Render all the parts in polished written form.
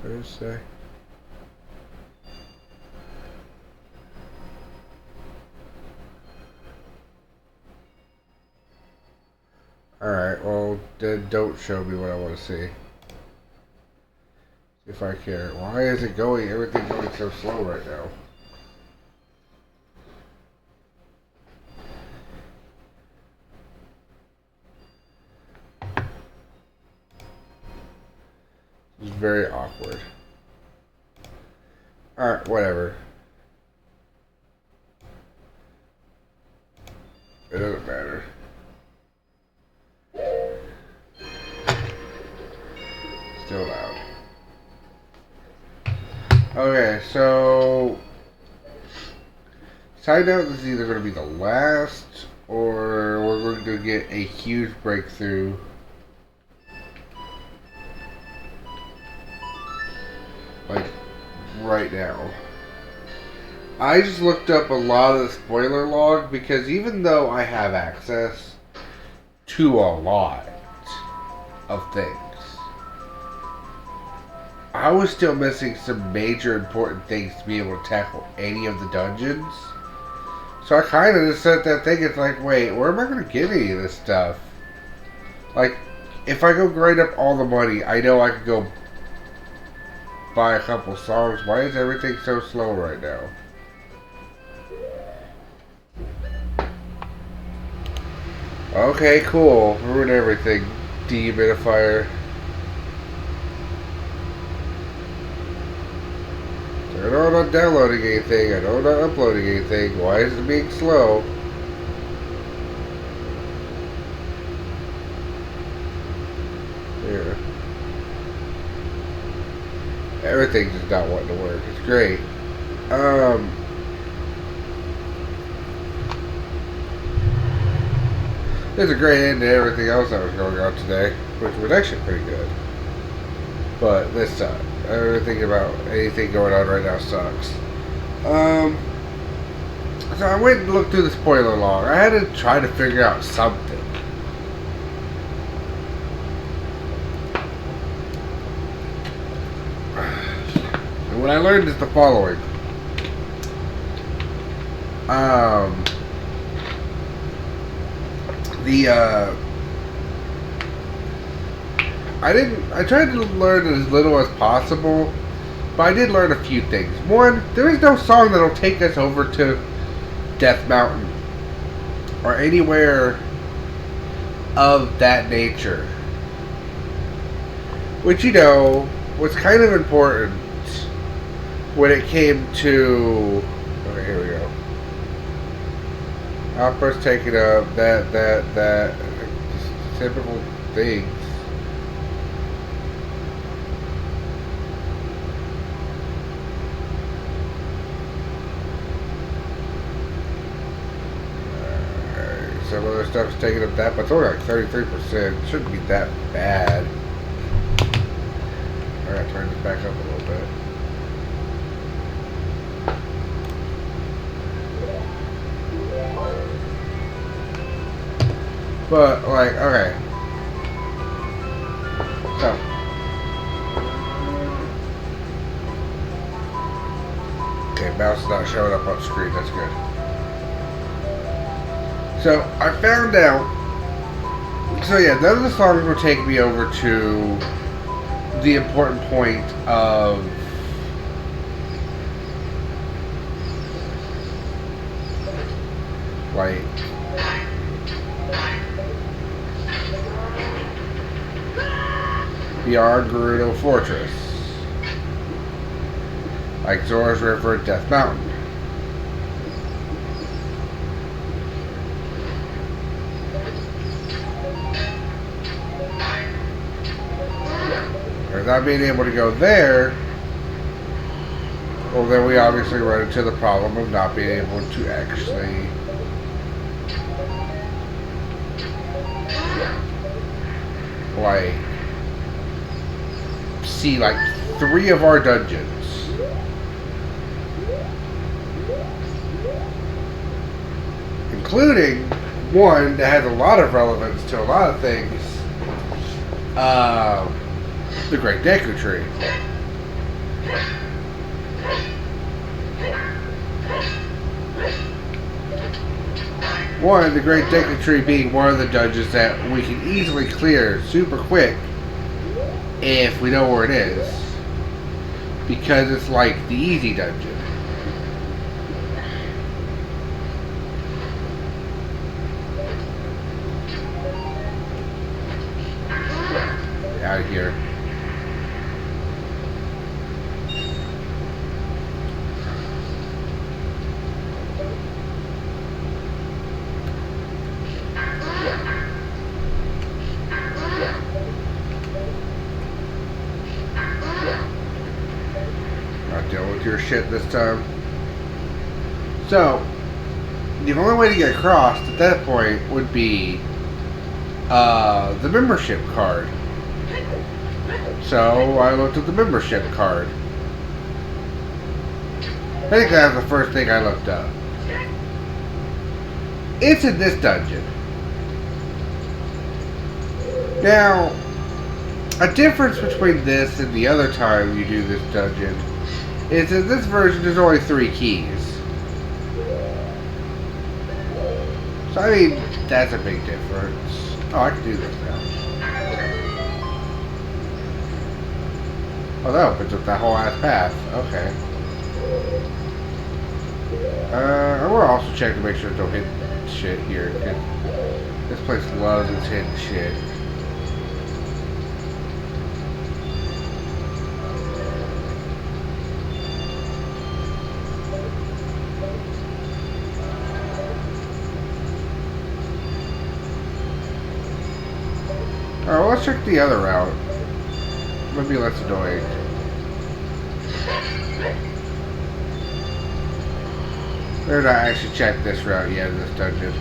What did it say? Alright, well, then don't show me what I want to see. If I care. Why is it going, everything going so slow right now? It's very awkward. Alright, whatever. It doesn't matter. Still loud. Okay, so side note, this is either going to be the last or we're going to get a huge breakthrough. Like right now. I just looked up a lot of the spoiler log because even though I have access to a lot of things, I was still missing some major important things to be able to tackle any of the dungeons. So I kind of just set that thing. It's like, wait, where am I going to get any of this stuff? Like, if I go grind up all the money, I know I could go buy a couple songs. Why is everything so slow right now? Okay, cool. Ruin everything. Dehumidifier. I know I'm not downloading anything. I know I'm not uploading anything. Why is it being slow? Here. Everything's just not wanting to work. It's great. There's a great end to everything else that was going on today, which was actually pretty good. But this sucked. Everything about anything going on right now sucks. So I went and looked through the spoiler log. I had to try to figure out something. And what I learned is the following. I tried to learn as little as possible, but I did learn a few things. One, there is no song that'll take us over to Death Mountain or anywhere of that nature. Which, you know, was kind of important when it came to... Okay, here we go. Opera's taking up that just typical things. Some other stuff's taking up that, but it's only like 33%. It shouldn't be that bad. I gotta turn this back up a little bit. But, like, okay. So. Okay, mouse is not showing up on screen. That's good. So, I found out. So, yeah, none of the songs will take me over to the important point of like beyond Gerudo Fortress, like Zora's River and Death Mountain. Or not being able to go there, well then we obviously run into the problem of not being able to actually like see like 3 of our dungeons. Including one that has a lot of relevance to a lot of things. The Great Deku Tree. One, the Great Deku Tree being one of the dungeons that we can easily clear super quick if we know where it is. Because it's like the easy dungeon. Out of here. Not dealing with your shit this time. So, the only way to get across at that point would be the membership card. So I looked at the membership card. I think that was the first thing I looked up. It's in this dungeon. Now, a difference between this and the other time you do this dungeon is in this version there's only 3 keys. So I mean, that's a big difference. Oh, I can do this now. Oh, that opens up that whole ass path. Okay. I will also check to make sure there's no hidden shit here. This place loves its hidden shit. Alright, well, let's check the other route. Maybe less annoying. Better not actually check this route yet in this dungeon.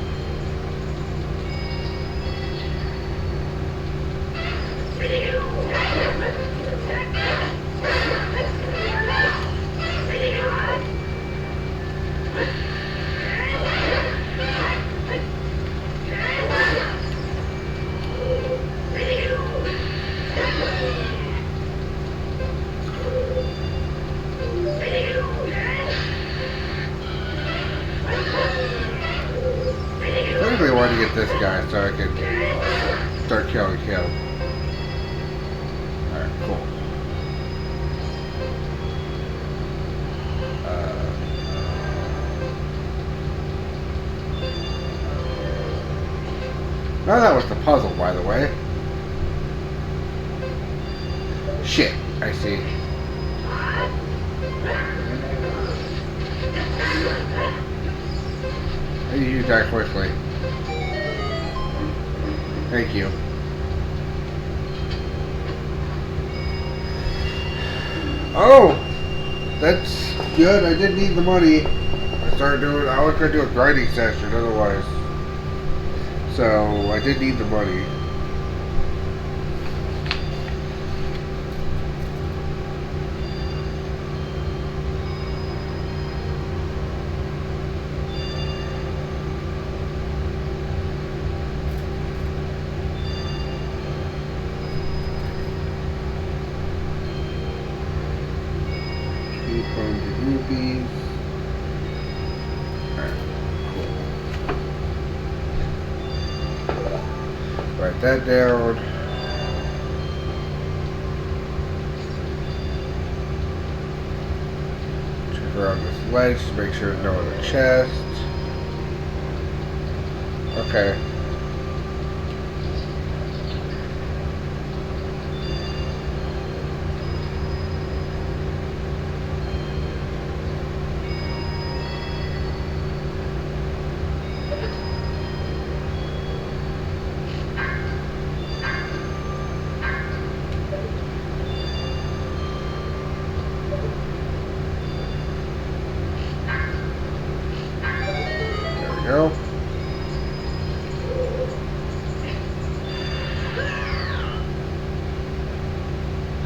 I want to get this guy so I can start killing him. Alright, cool. Now that was the puzzle, by the way. Shit, I see. You die quickly. Thank you. Oh! That's good. I didn't need the money. I was going to do a grinding session otherwise. So, I did need the money. Rupees. Alright, cool. Write that down. Check around this ledge to make sure there's no other chest. Okay. Go.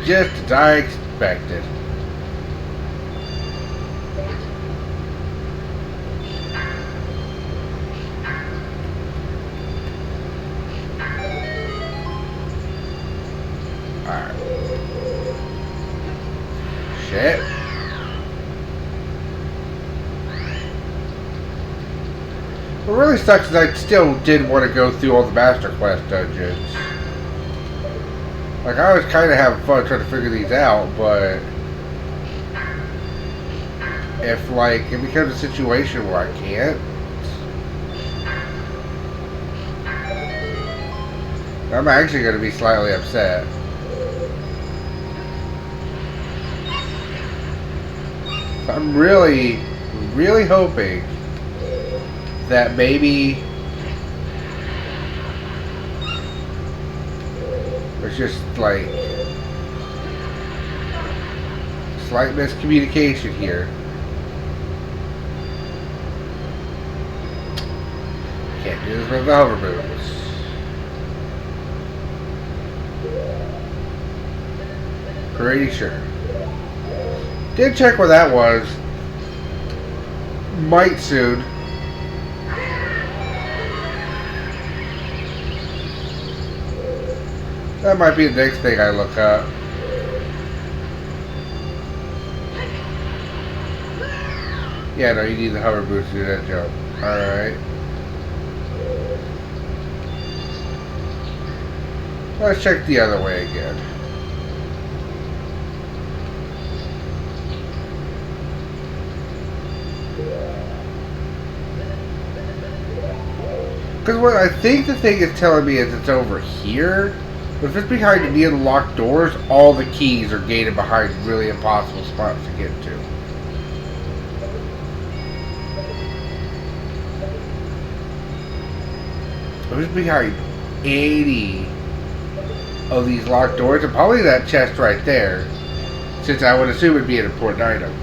Just as I expected. Alright. Shit. What really sucks is I still did want to go through all the Master Quest dungeons. Like, I was kind of having fun trying to figure these out, but if, like, it becomes a situation where I can't, I'm actually going to be slightly upset. So I'm really, really hoping that maybe it's just like slight miscommunication here. Can't do this with the hover boots. Pretty sure. Did check where that was. Might soon. That might be the next thing I look up. Yeah, no, you need the hover boots to do that jump. Alright. Let's check the other way again. Because what I think the thing is telling me is it's over here. But if it's behind the near locked doors, all the keys are gated behind really impossible spots to get to. If it's behind 80 of these locked doors, and probably that chest right there, since I would assume it'd be an important item.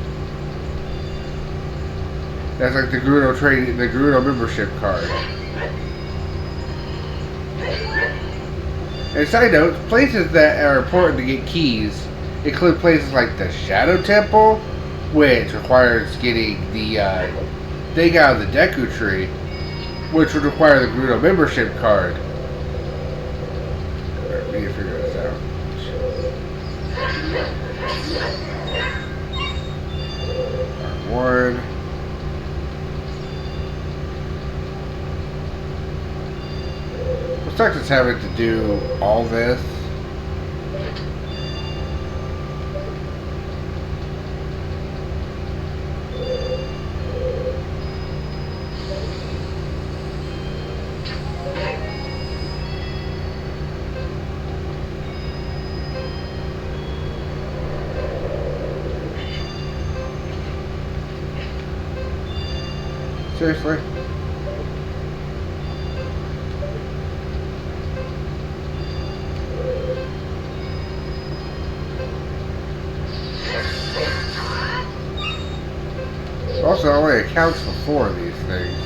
That's like the Gerudo membership card. And side note, places that are important to get keys include places like the Shadow Temple, which requires getting the thing out of the Deku Tree, which would require the Gerudo membership card. Alright, we need to figure this out. One. What sucks is having to do all this. Seriously? Also, it only accounts for 4 of these things.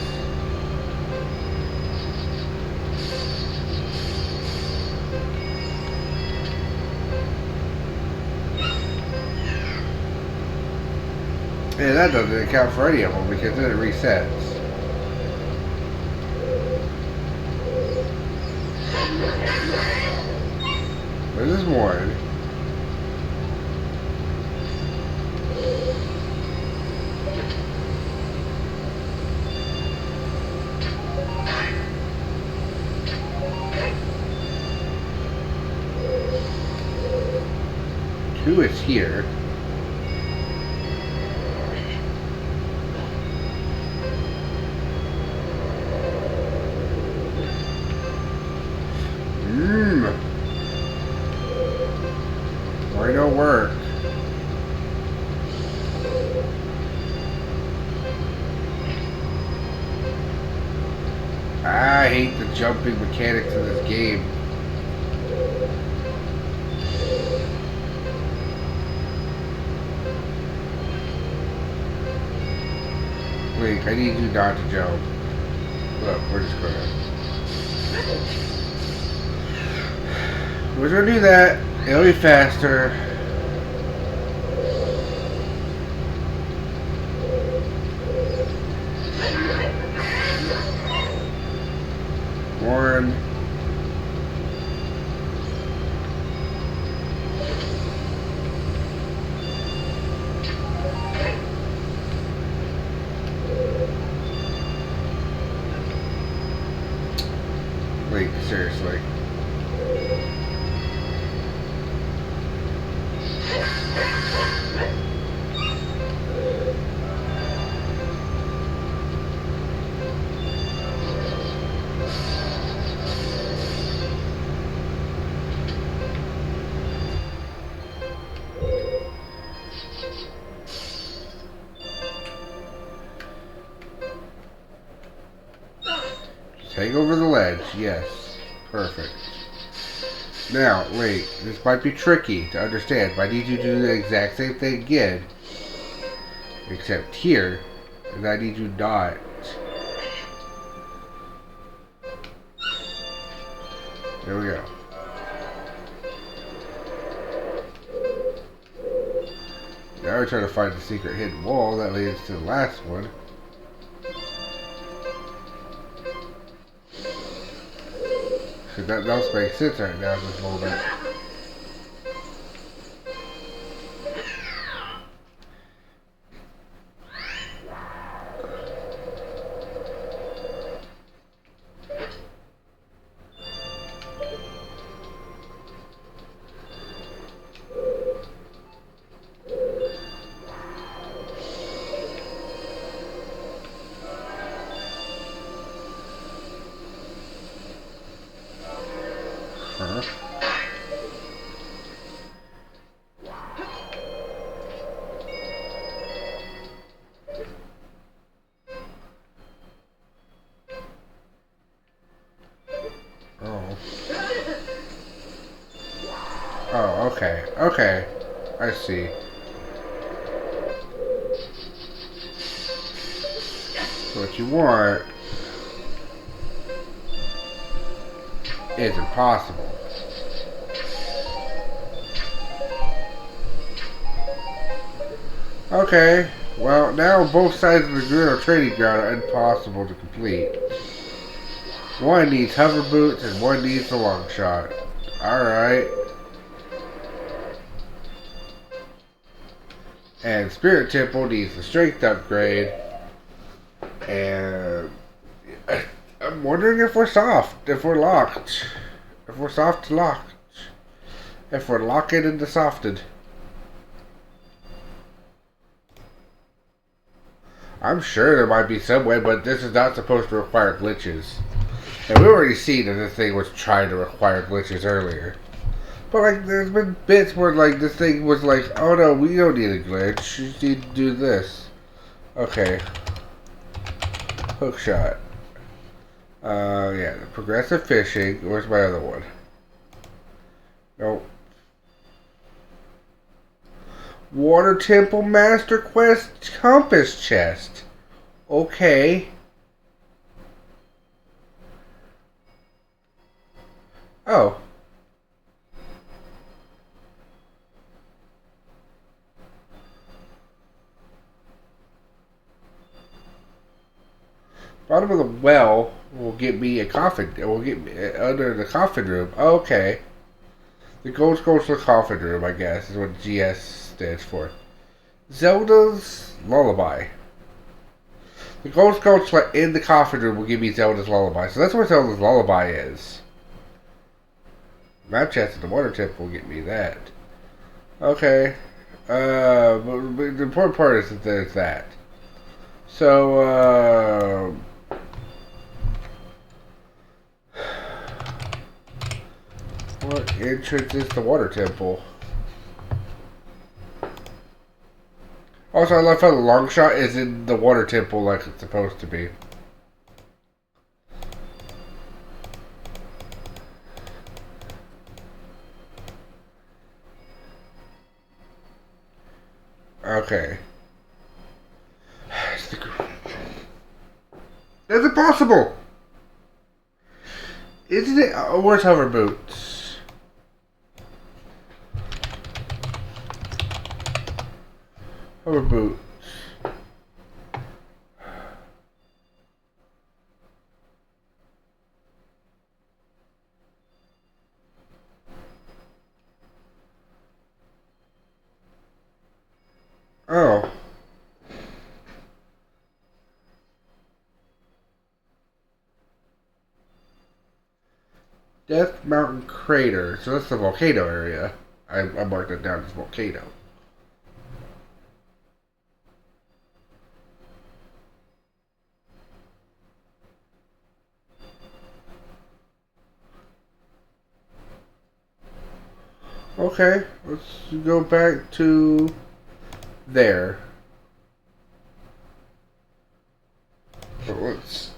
And that doesn't account for any of them because then it resets. This is one. Two is here. Why don't work? I hate the jumping mechanics of this game. Wait, I need you not to jump. Look, we're just gonna do that. It'll be faster. One. Take over the ledge. Yes. Perfect. Now, wait. This might be tricky to understand, but I need you to do the exact same thing again. Except here. And I need you not. There we go. Now we're trying to find the secret hidden wall that leads to the last one. So that does make sense right now at this moment. Oh, okay. Okay. I see. So what you want is impossible. Okay. Well, now both sides of the Guerrero trading ground are impossible to complete. One needs hover boots and one needs the long shot. Alright. And Spirit Temple needs the strength upgrade. And I'm wondering if we're soft, if we're locked. If we're soft locked. If we're locked into softed. I'm sure there might be some way, but this is not supposed to require glitches. And we already seen that this thing was trying to require glitches earlier. But like, there's been bits where like this thing was like, oh no, we don't need a glitch. You just need to do this. Okay. Hook shot. Yeah, the progressive fishing. Where's my other one? Nope. Water Temple Master Quest Compass Chest. Okay. Oh. Bottom of the well will get me a coffin. It will get me under the coffin room. Okay. The gold scrolls for the coffin room, I guess, is what GS stands for. Zelda's Lullaby. The gold scrolls in the coffin room will give me Zelda's Lullaby. So that's where Zelda's Lullaby is. Map chest at the water temple will get me that. Okay. But the important part is that there's that. So, what entrance is the water temple? Also, I love how the long shot is in the water temple like it's supposed to be. Okay. That's impossible! Isn't it? Oh, where's hover boots? Hover boots. Oh. Death Mountain Crater. So that's the volcano area. I marked it down as volcano. Okay, let's go back to there. Let's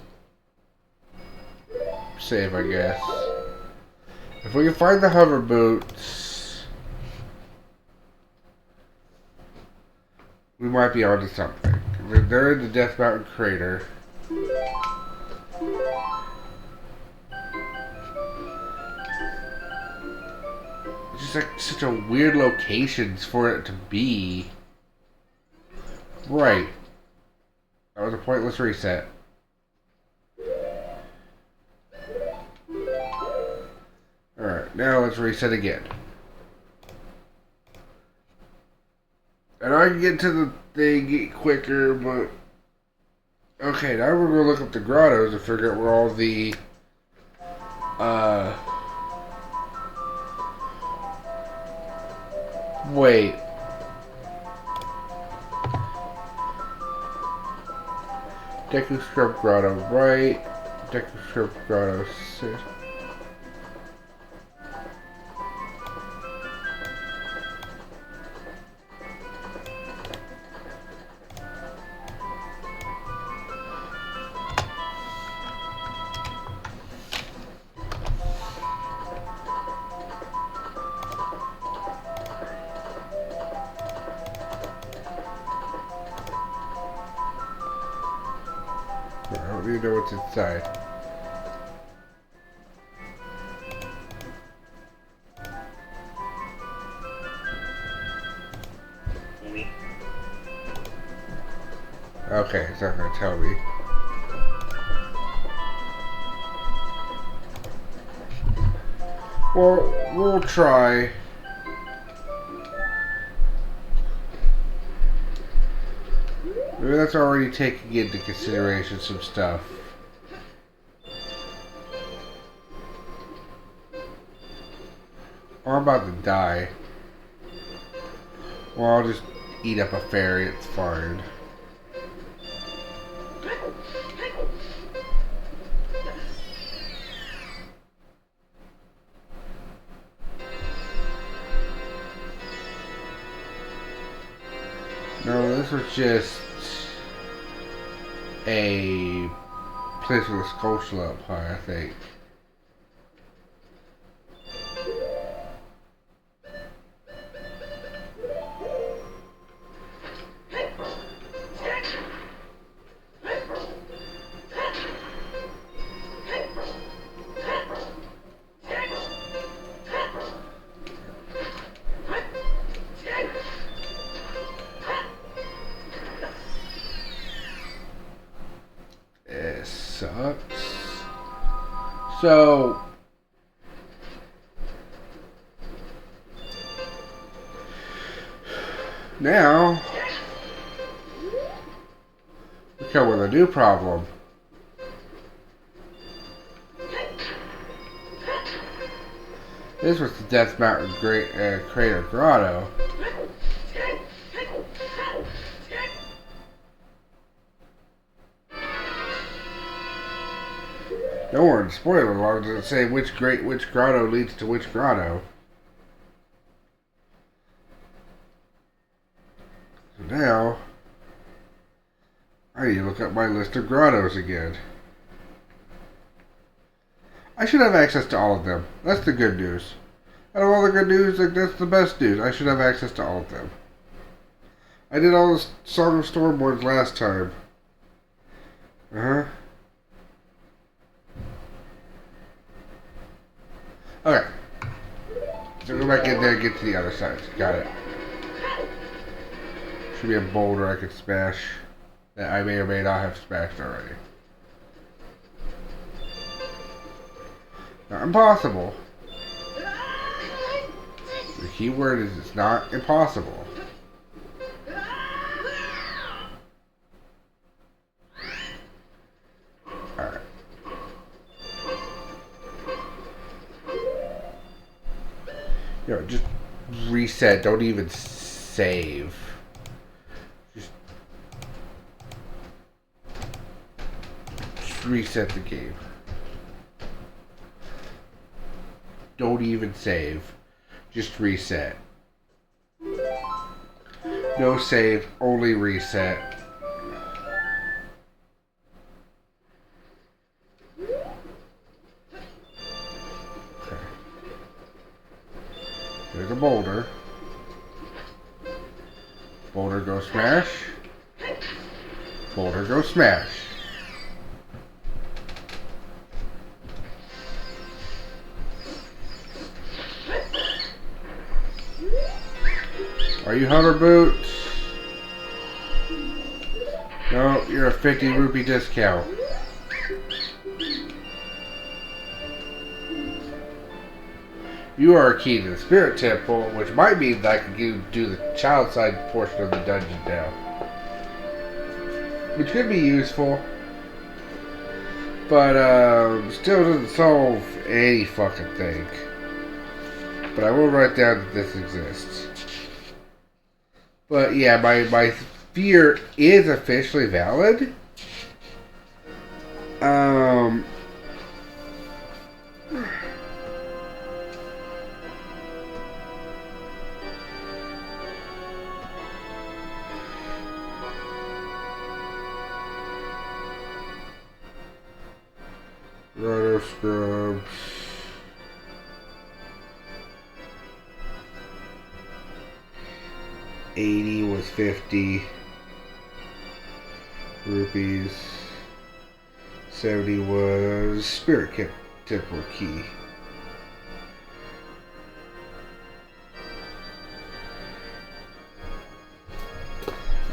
save, I guess. If we can find the hover boots, we might be onto something. They're in the Death Mountain crater. It's just like such a weird locations for it to be. Right. That was a pointless reset. Alright, now let's reset again. And I can get to the thing quicker, but... Okay, now we're going to look up the grottos and figure out where all the... Wait. Deku Scrub Grotto, right. Deku Scrub Grotto, sit. I don't even know what's inside. Okay, it's not gonna tell me. Well, we'll try. Maybe that's already taking into consideration some stuff. Or I'm about to die. Well, I'll just eat up a fairy, it's fine. No, this was just a place with a sculpture up high, I think. Sucks. So now we come with a new problem. This was the Death Mountain Crater Grotto. Don't worry, spoiler alert, does it say which grotto leads to which grotto? So now, I need to look up my list of grottos again. I should have access to all of them. That's the good news. Out of all the good news, like, that's the best news. I should have access to all of them. I did all the Song of Storm ones last time. Okay. So go back in there and get to the other side. Got it. Should be a boulder I could smash that I may or may not have smashed already. Not impossible. The key word is it's not impossible. Alright. Yo, just reset. Don't even save. Just reset the game. Don't even save. Just reset. No save, only reset. boulder. Boulder, go smash. Boulder, go smash. Are you Hunter Boots? No, you're a 50 rupee discount. You are a key to the Spirit Temple, which might mean that I can do the child side portion of the dungeon now. Which could be useful. But, still doesn't solve any fucking thing. But I will write down that this exists. But, yeah, my fear is officially valid. Rhino scrubs. $80 was 50 rupees. 70 was Spirit Temple key.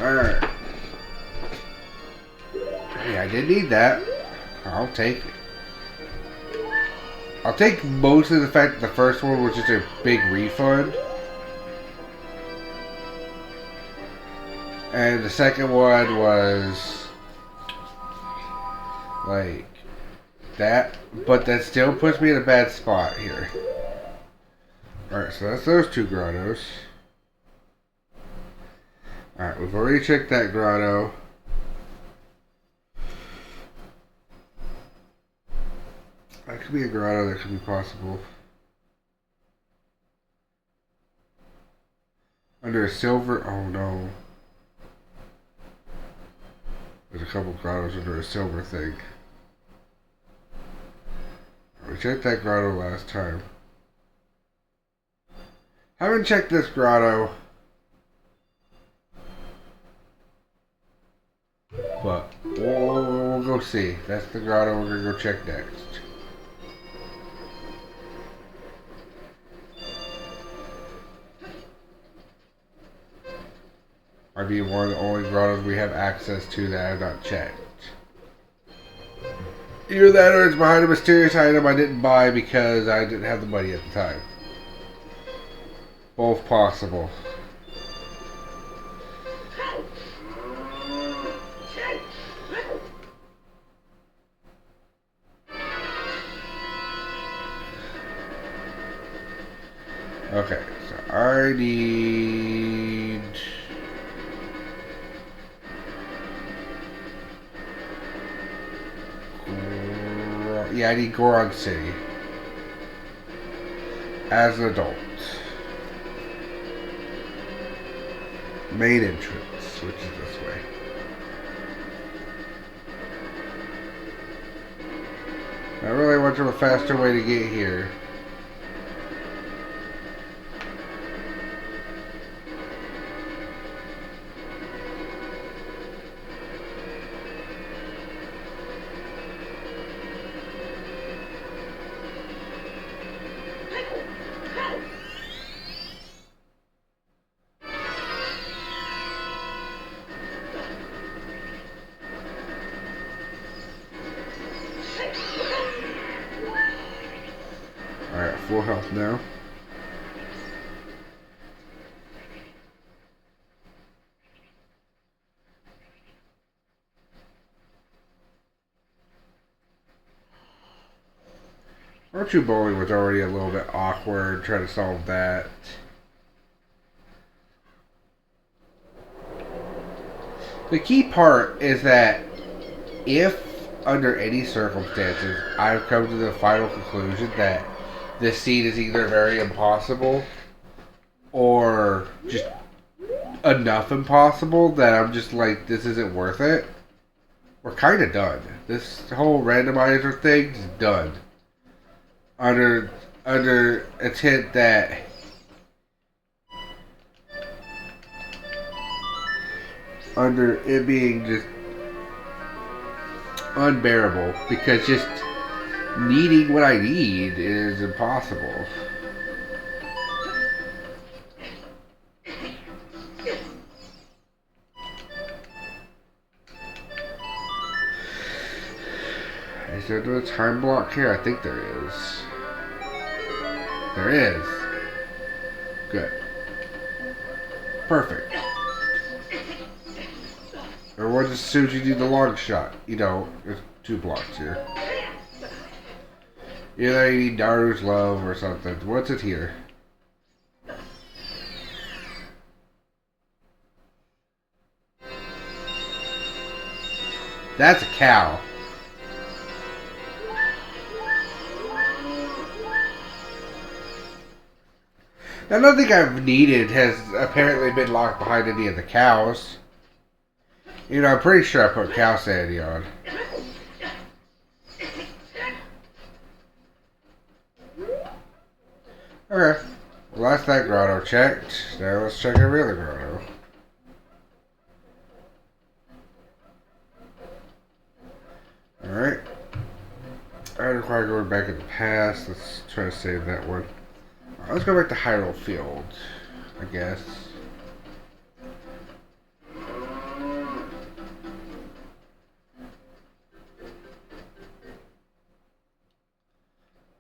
Alright. Hey, I did need that. I'll take it. I'll take mostly the fact that the first one was just a big refund. And the second one was like that, but that still puts me in a bad spot here. Alright, so that's those two grottos. Alright, we've already checked that grotto. That could be a grotto, that could be possible. Under a silver, oh no. There's a couple grottos under a silver thing. We checked that grotto last time. Haven't checked this grotto. But we'll go see. That's the grotto we're going to go check next. Might be one of the only grottos we have access to that I have not checked. Either that or it's behind a mysterious item I didn't buy because I didn't have the money at the time. Both possible. Okay, so I need... Yeah, I need Goron City. As an adult. Main entrance, which is this way. I really want a faster way to get here. Alright, full health now. R2 bowling was already a little bit awkward, trying to solve that. The key part is that if under any circumstances I've come to the final conclusion that this scene is either very impossible or just enough impossible that I'm just like, this isn't worth it, we're kind of done. This whole randomizer thing is done. Under a hint that under it being just unbearable, because just needing what I need is impossible. Is there no time block here? I think there is. There is. Good. Perfect. Everyone just assumes you need the long shot. You know, there's 2 blocks here. Either you need Daru's love or something. What's it here? That's a cow. Now, nothing I've needed has apparently been locked behind any of the cows. You know, I'm pretty sure I put cow sanity on. Okay. Well, that's that grotto checked. Now let's check every other grotto. Alright. I require going back in the past. Let's try to save that one. Right, let's go back to Hyrule Field, I guess.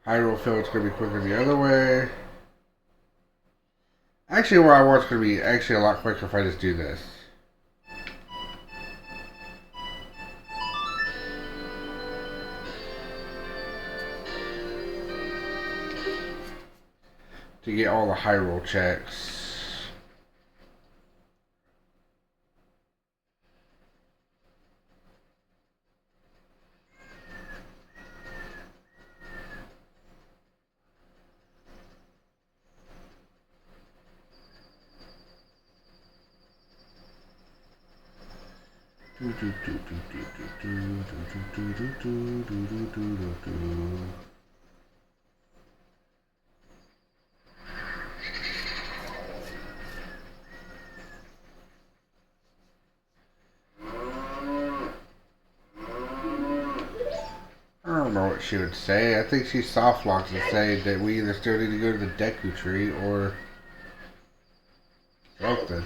Hyrule Field's going to be quicker the other way. Actually, where I want it's going to be actually a lot quicker if I just do this. To get all the Hyrule checks. I don't know what she would say. I think she soft locks and say that we either still need to go to the Deku Tree or something.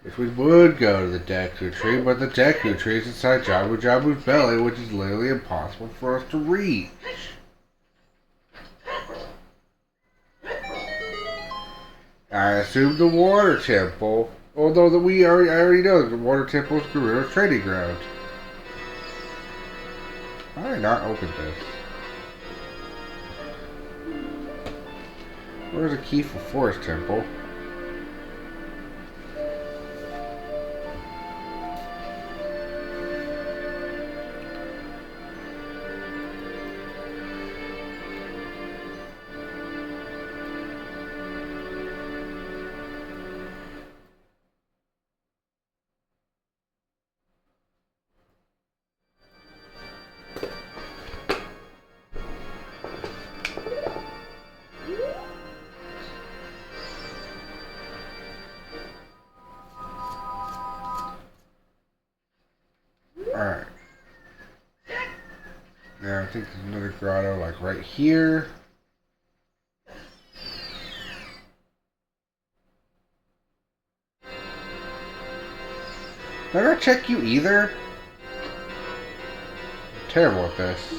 If we would go to the Deku Tree, but the Deku Tree is inside Jabu Jabu's belly, which is literally impossible for us to reach. I assume the Water Temple, although I already know that the Water Temple is Gerudo's training ground. Why did I not open this? Where's the key for Forest Temple? Alright. Now I think there's another grotto like right here. Did I not check you either? I'm terrible at this.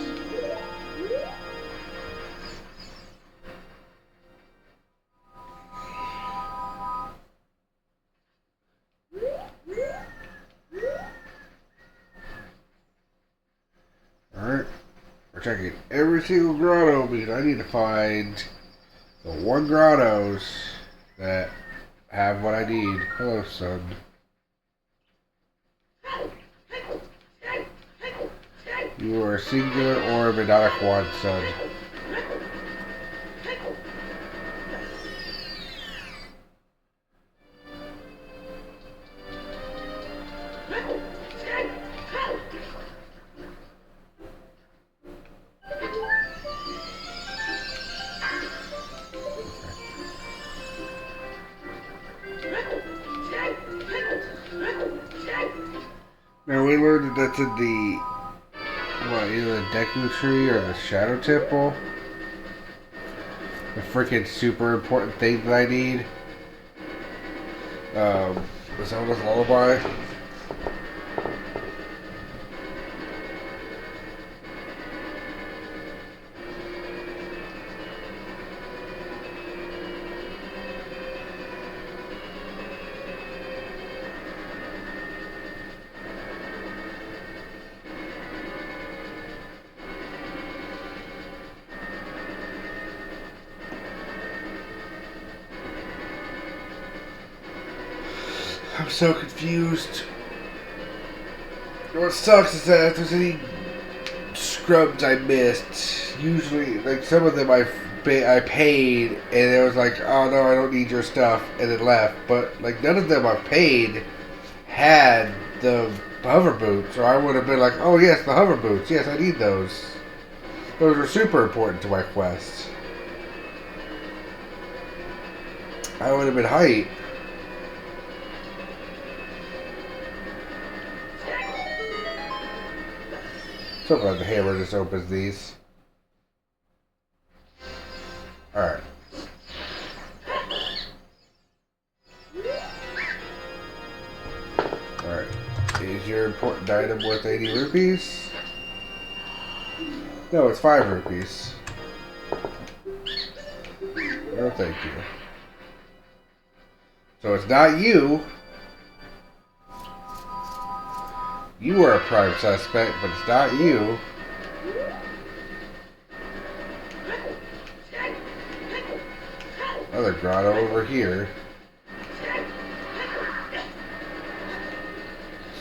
Alright. We're checking every single grotto because I need to find the 1 grottos that have what I need. Hello, son. You are a singular orb and not a quad, son. Now we learned that that's in the, what, either the Deku Tree or the Shadow Temple. The freaking super important thing that I need. Zelda's Lullaby. I'm so confused. What sucks is that if there's any scrubs I missed, usually, like some of them I paid, and it was like, oh no, I don't need your stuff, and it left. But like none of them I paid had the hover boots, or I would have been like, oh yes, the hover boots, yes, I need those. Those are super important to my quest. I would have been hyped. So glad the hammer just opens these. Alright. Alright. Is your important item worth 80 rupees? No, it's 5 rupees. No, thank you. So it's not you. You are a prime suspect, but it's not you. Another grotto over here.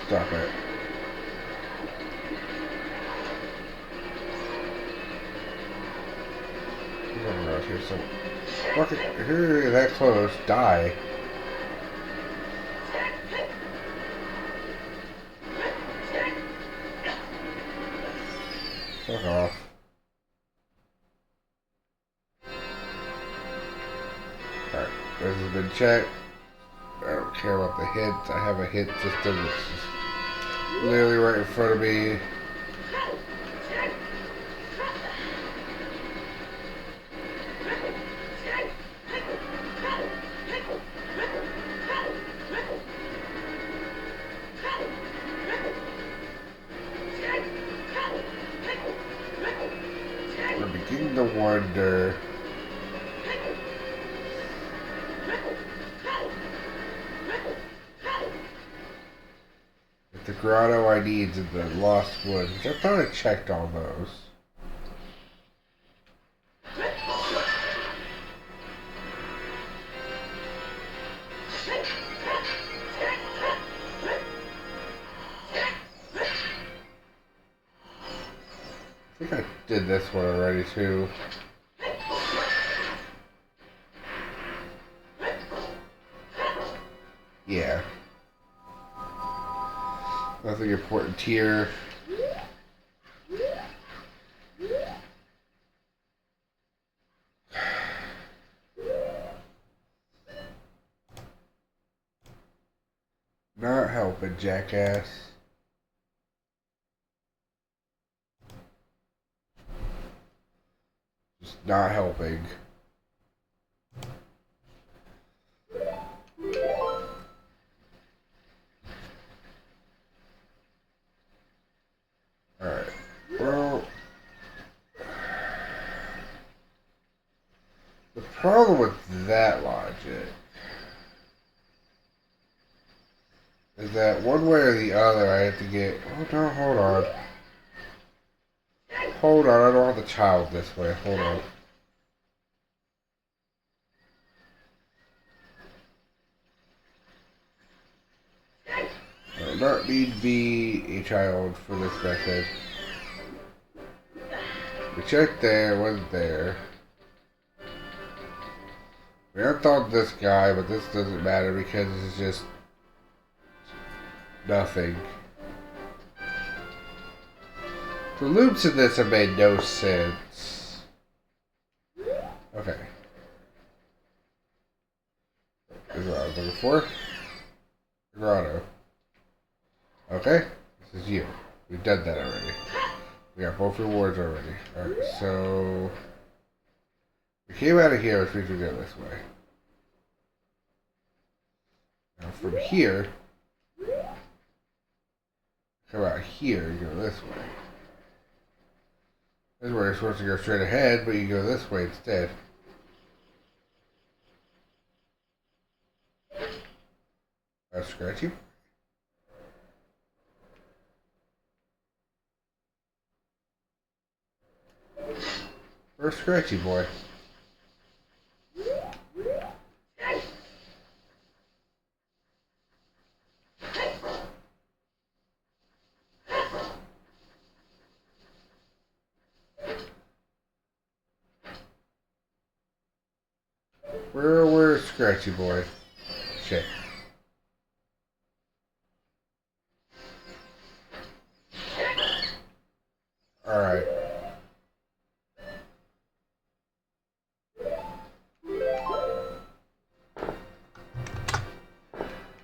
Stop it. There's nothing around here, so... Fuck it. You're that close. Die. Fuck off. Alright, this has been checked. I don't care about the hints. I have a hint system that's just literally right in front of me. I'm beginning to wonder. The grotto I need in the Lost Woods. I thought I checked all those. I think I did this one already too. Yeah. Nothing important here. Not helping, jackass. Just not helping. Alright. Well, the problem with that logic is that one way or the other I have to get... Oh no, hold on. Hold on, I don't want the child this way. Hold on. I do not need to be a child for this method. We checked there, wasn't there. We unthought this guy, but this doesn't matter because it's just nothing. The loops in this have made no sense. Okay. This is what I was looking for. Grotto. Okay. This is you. We've done that already. We got both rewards already. Alright, so... we came out of here, which means we go this way. Now from here... come out here and go this way. This is where you're supposed to go straight ahead, but you go this way instead. That's scratchy. Where's Scratchy Boy? Where's Scratchy Boy? Shit. Alright.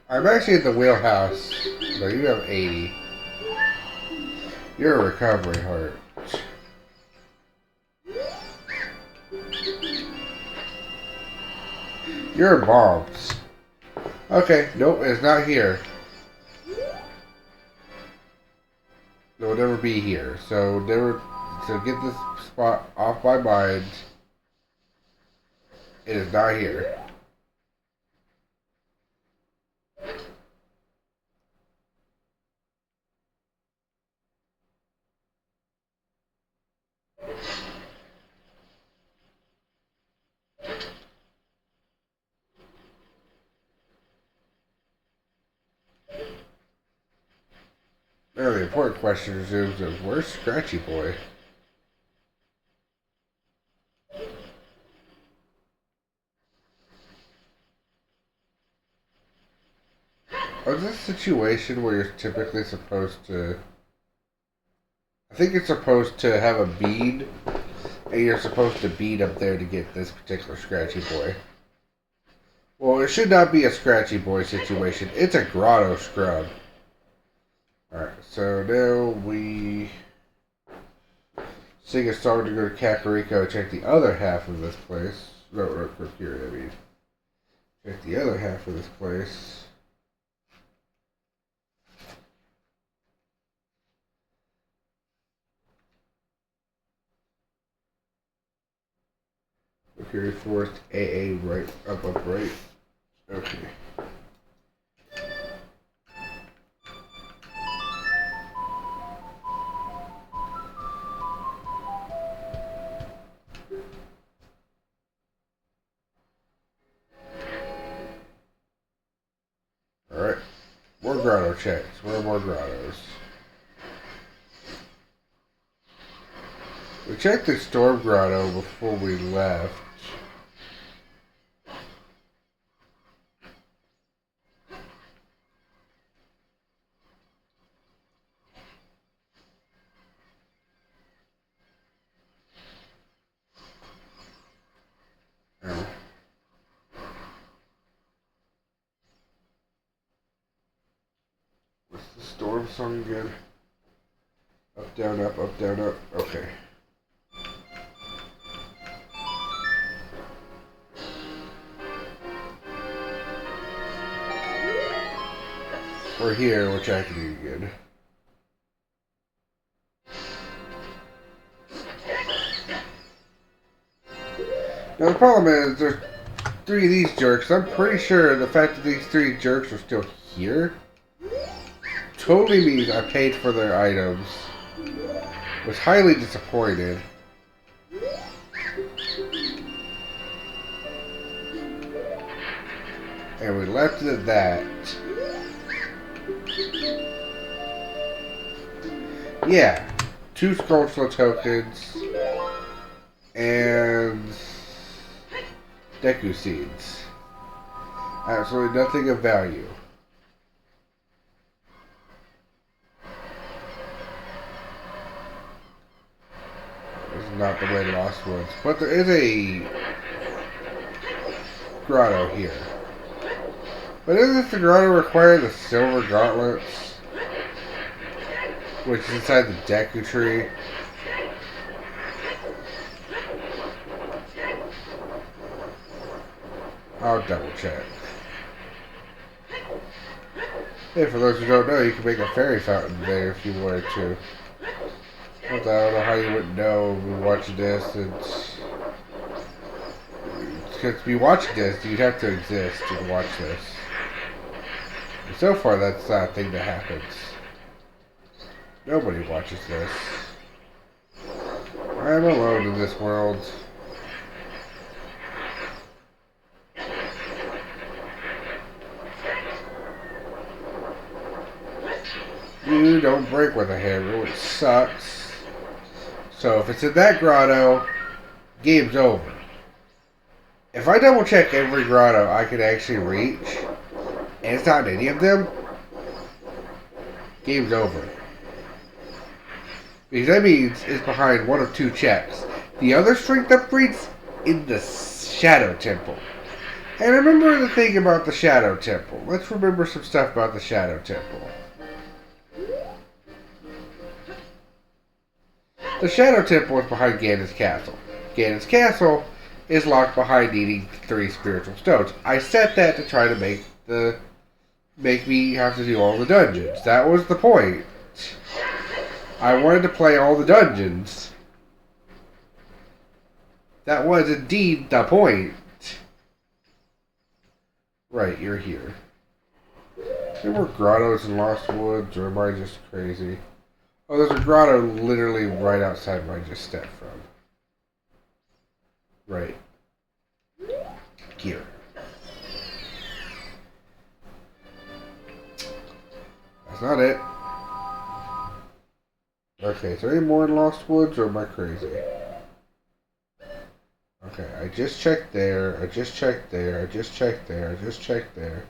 I'm actually at the wheelhouse, so you have 80. You're a recovery heart. You're bombs. Okay, nope, it's not here. It will never be here. So get this spot off my mind. It is not here. Now the important question resumes of where's Scratchy Boy? Is this a situation where you're typically supposed to... I think it's supposed to have a bead, and you're supposed to bead up there to get this particular Scratchy Boy. Well, it should not be a Scratchy Boy situation. It's a grotto scrub. Alright, so now we sing a song to go to Kakariko and check the other half of this place. No, here, I mean. Check the other half of this place. Okay, forced AA right, up, right. Okay. Alright. More grotto checks. Where are more grottos? We checked the storm grotto before we left. Oh. What's the storm song again? Up, down, up, up, down, up. Okay. We're here, which I can do good. Now the problem is, there's 3 of these jerks. I'm pretty sure the fact that these 3 jerks are still here totally means I paid for their items. Was highly disappointed. And we left it at that. Yeah, 2 Skullflow tokens and Deku seeds. Absolutely nothing of value. This is not the way to Lost Woods, but there is a grotto here. But isn't the grotto require the silver gauntlets? which is inside the Deku tree. I'll double check. Hey, for those who don't know, you can make a fairy fountain there if you wanted to. I don't know how you wouldn't know when watching this. Because to be watching this, you'd have to exist to watch this. And so far, that's not a thing that happens. Nobody watches this. I'm alone in this world. You don't break with a hammer, which sucks. So if it's in that grotto, game's over. If I double check every grotto I can actually reach, and it's not in any of them, game's over. Because that means it's behind one of two checks. The other strength upgrades in the Shadow Temple. And remember the thing about the Shadow Temple. Let's remember some stuff about the Shadow Temple. The Shadow Temple is behind Ganon's Castle. Ganon's Castle is locked behind needing 3 spiritual stones. I set that to try to make me have to do all the dungeons. That was the point. I wanted to play all the dungeons. That was indeed the point. Right, you're here. There were grottos in Lost Woods, or am I just crazy? Oh, there's a grotto literally right outside where I just stepped from. Right. Here. That's not it. Okay, is there any more in Lost Woods, or am I crazy? Okay, I just checked there, I just checked there, I just checked there, I just checked there.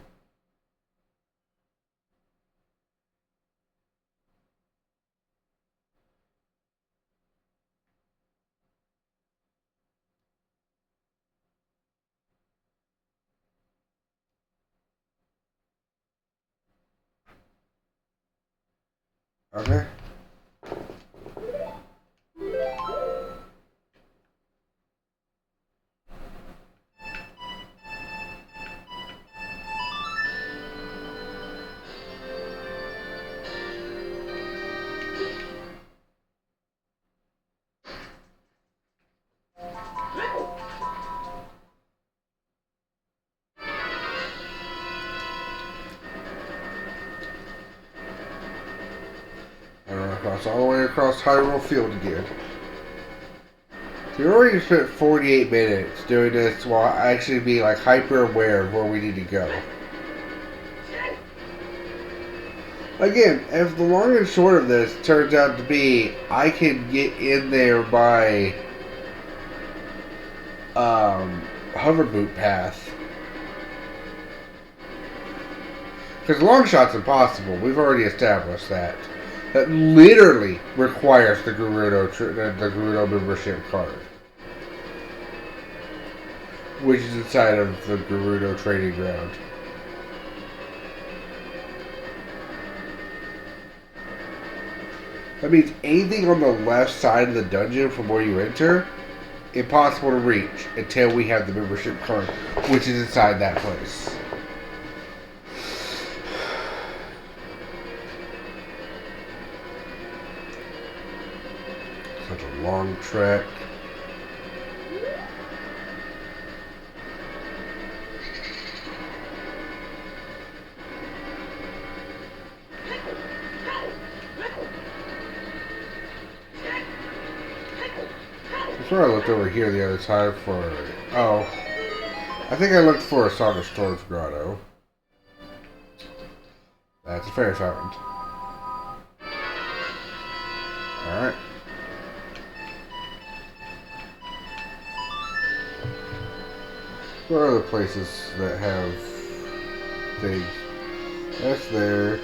Okay. All the way across Hyrule Field again. We already spent 48 minutes doing this while actually being like hyper aware of where we need to go. Again, if the long and short of this turns out to be I can get in there by hoverboot path. Because long shot's impossible. We've already established that. That literally requires the Gerudo membership card, which is inside of the Gerudo training ground. That means anything on the left side of the dungeon from where you enter, impossible to reach until we have the membership card, which is inside that place. Such a long trek. I swear I looked over here the other time for... Oh. I think I looked for a Song of Storms grotto. That's a fairy fountain. Alright. What are other places that have things? That's there.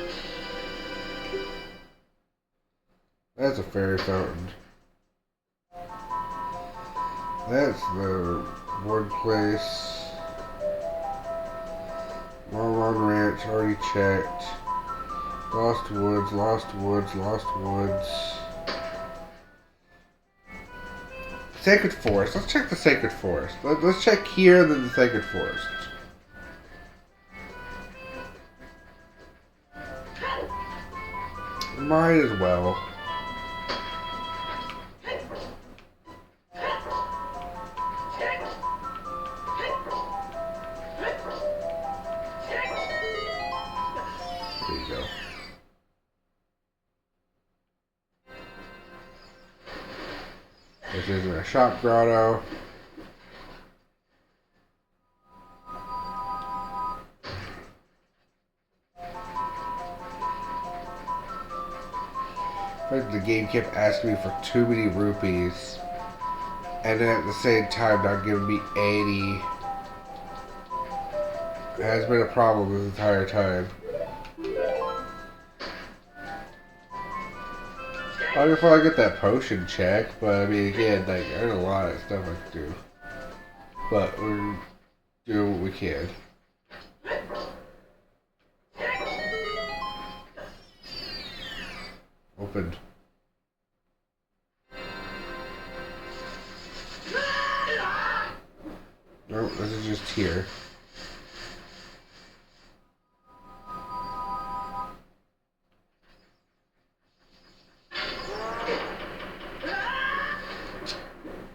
That's a fairy fountain. That's the one place. Long Ranch, already checked. Lost woods, lost woods, lost woods. Sacred forest. Let's check the sacred forest. Let's check here, then the sacred forest. Might as well. There you go. This isn't a shop grotto. The game kept asking me for too many rupees, and then at the same time not giving me 80. It has been a problem this entire time. I don't know if I get that potion check, but I mean, again, like, there's a lot of stuff I can do. But we're doing what we can. Open. Nope, this is just here.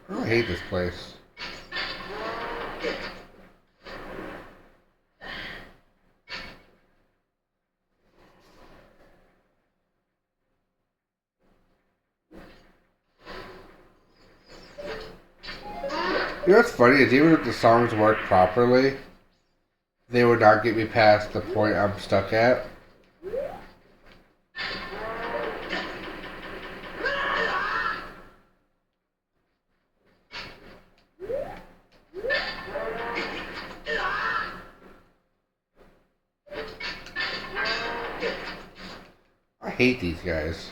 I hate this place. You know what's funny is even if the songs worked properly, they would not get me past the point I'm stuck at. I hate these guys.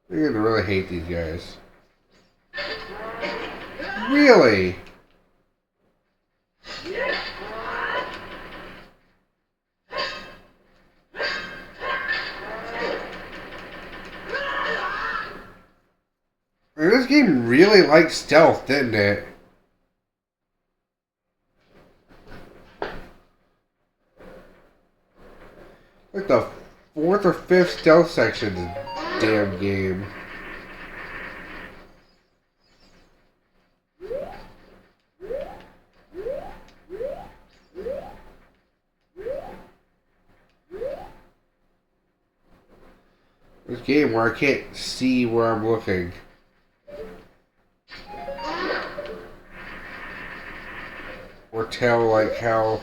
You're gonna really hate these guys. Really? I mean, this game really liked stealth, didn't it? Like the 4th or 5th stealth section of the damn game. This game where I can't see where I'm looking. Or tell like how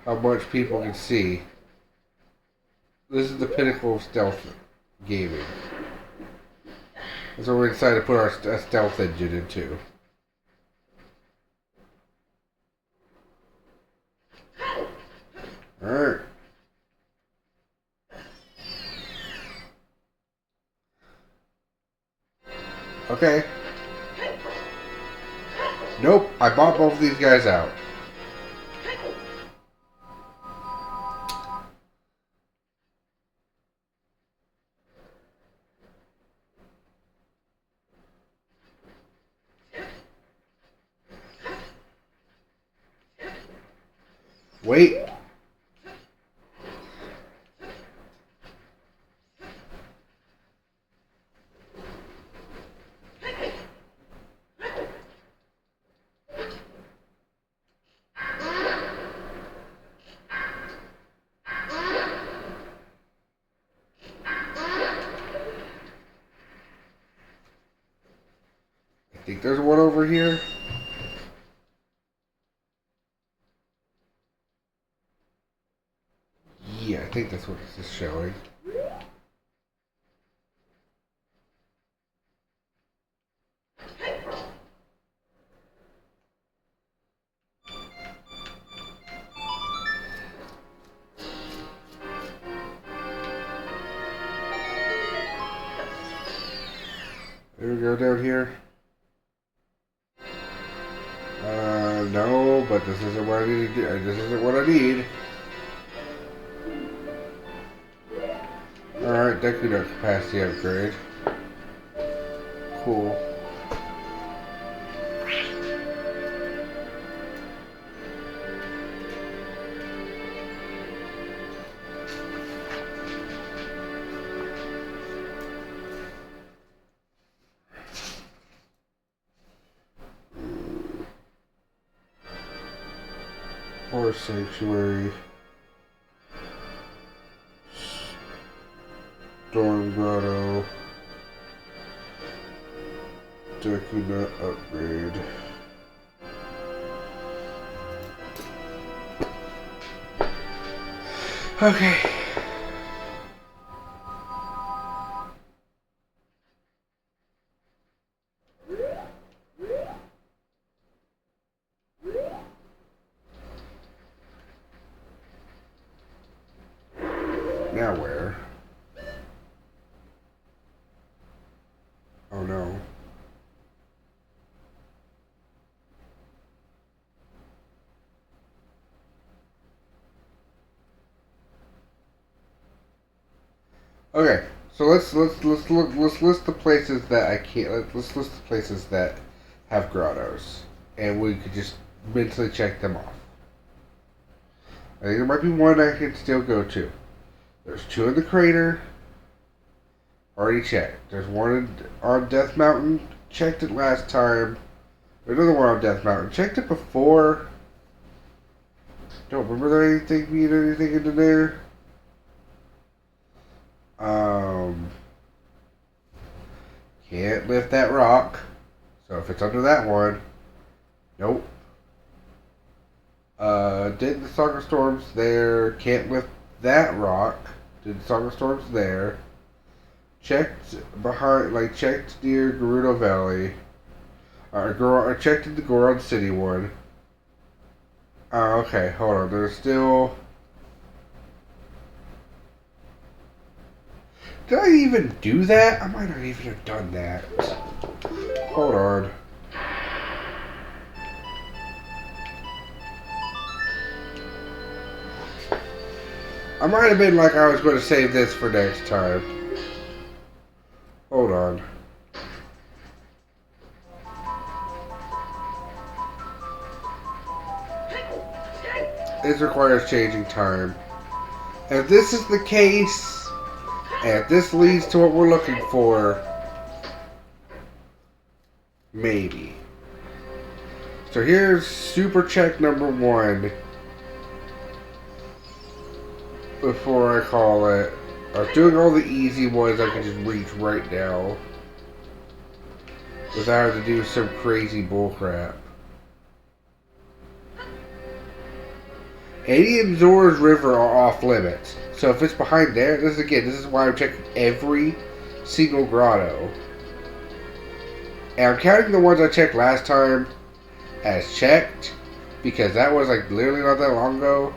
much people can see. This is the pinnacle of stealth gaming. That's what we decided to put our stealth engine into. Alright. Okay. Nope, I bought both of these guys out. Wait. I think there's one over here. Yeah, I think that's what this is showing. There we go, down here. No, but this isn't what I need to do. This isn't what I need. Alright, Deku Note capacity upgrade. Cool. Forest Sanctuary. Storm Grotto. Deku Nut upgrade. Okay. Now where? Oh no. Okay, so let's list the places that I can't. Let's list the places that have grottos, and we could just mentally check them off. I think there might be one I can still go to. There's 2 in the crater. Already checked. There's one on Death Mountain. Checked it last time. There's another one on Death Mountain. Checked it before. Don't remember there anything into there. Can't lift that rock. So if it's under that one, nope. Did the Song of Storms there. Can't lift that rock. Did the Song of Storms there. Checked behind, checked near Gerudo Valley. I checked in the Goron City one. Okay, hold on. There's still... Did I even do that? I might not even have done that. Hold on. I might have been like I was going to save this for next time. Hold on. This requires changing time. If this is the case, and if this leads to what we're looking for, maybe. So here's super check number 1. Before I call it. I was doing all the easy ones I can just reach right now. Without having to do some crazy bullcrap. Any and Zora's River are off limits. So if it's behind there, this is why I'm checking every single grotto. And I'm counting the ones I checked last time as checked. Because that was like literally not that long ago.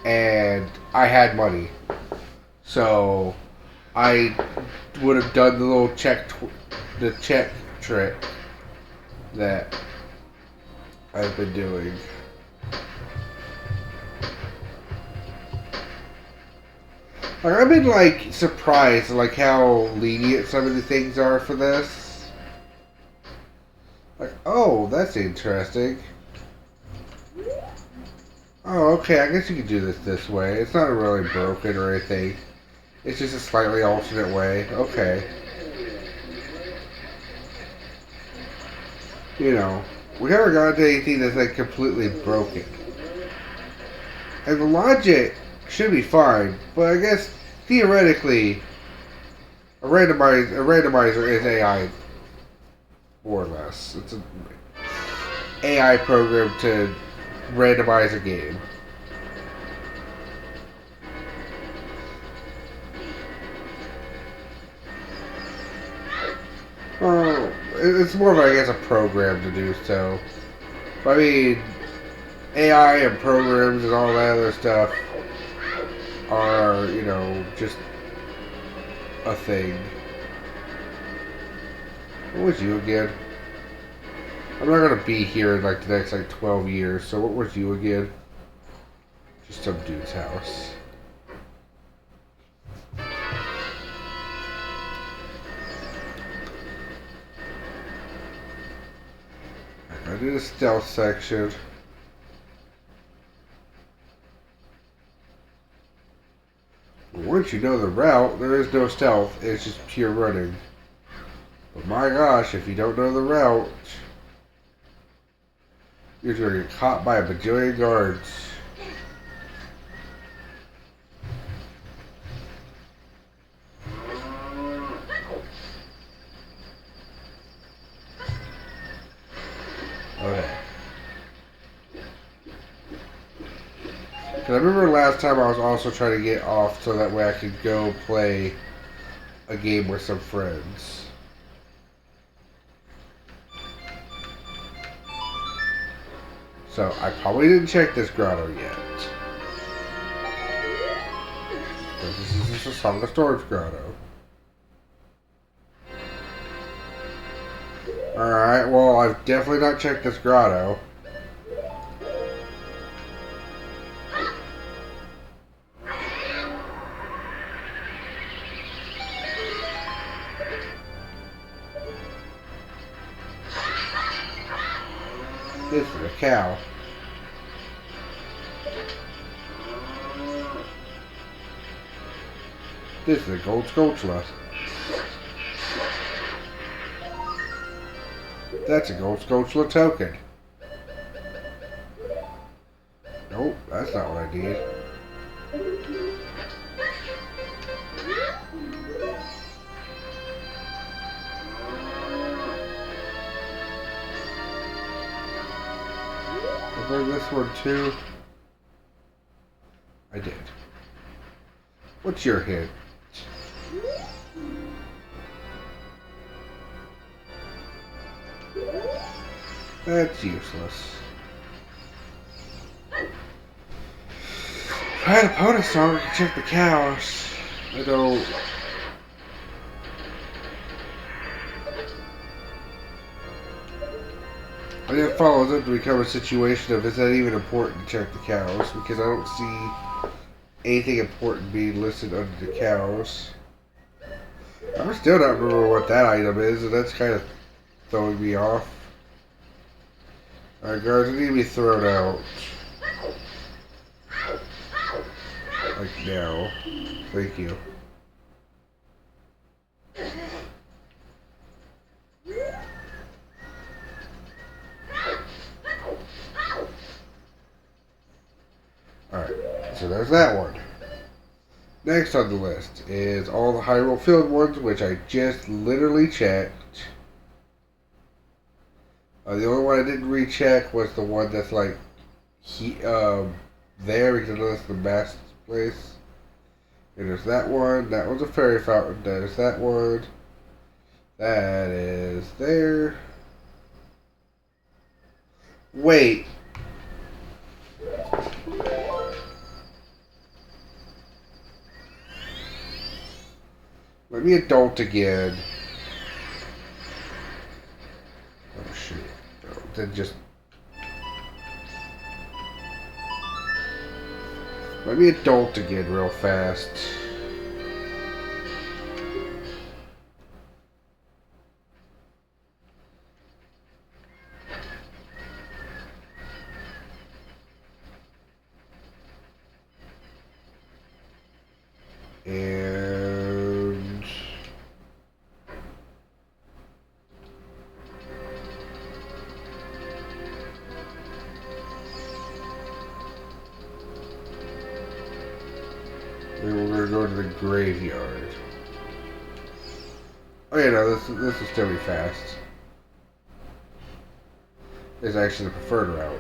And I had money. So I would have done the little check trick that I've been doing. I've been surprised how lenient some of the things are for this. Oh, that's interesting. Oh, okay, I guess you could do this way. It's not really broken or anything. It's just a slightly alternate way. Okay. You know, we haven't gotten to anything that's completely broken. And the logic should be fine, but I guess theoretically a randomizer is AI, more or less. It's an AI program to randomize a game. Well, it's more of, I guess, a program to do so. But, I mean, AI and programs and all that other stuff are, you know, just a thing. What was you again? I'm not gonna be here in like the next like 12 years. So what was you again? Just some dude's house. I did a stealth section. Once you know the route, there is no stealth. It's just pure running. But my gosh, if you don't know the route, you're gonna get caught by a bajillion guards. Okay. Cause I remember last time I was also trying to get off so that way I could go play a game with some friends. So I probably didn't check this grotto yet. This is just a Song of Storage grotto. Alright, well I've definitely not checked this grotto. This is a cow. This is a gold sculpture. That's a gold sculpture token. Nope, that's not what I did. I'll bring this one too. I did. What's your hint? That's useless. If I had a pony song, I could check the cows. I don't. I didn't follow them to become a situation of is that even important to check the cows, because I don't see anything important being listed under the cows. I'm still not remembering what that item is, and that's kind of throwing me off. Alright guards, I need to be thrown out. Like now. Thank you. Alright, so there's that one. Next on the list is all the Hyrule Field ones, which I just literally checked. The only one I didn't recheck was the one that's like there, because I know that's the master's place. And there's that one. That one's a fairy fountain. There's that one. That is there. Wait. Let me adult again. Oh shit. Oh, then just... Let me adult again real fast. And... then we're gonna go to the graveyard. Oh yeah, no, this will still be fast. It's actually the preferred route.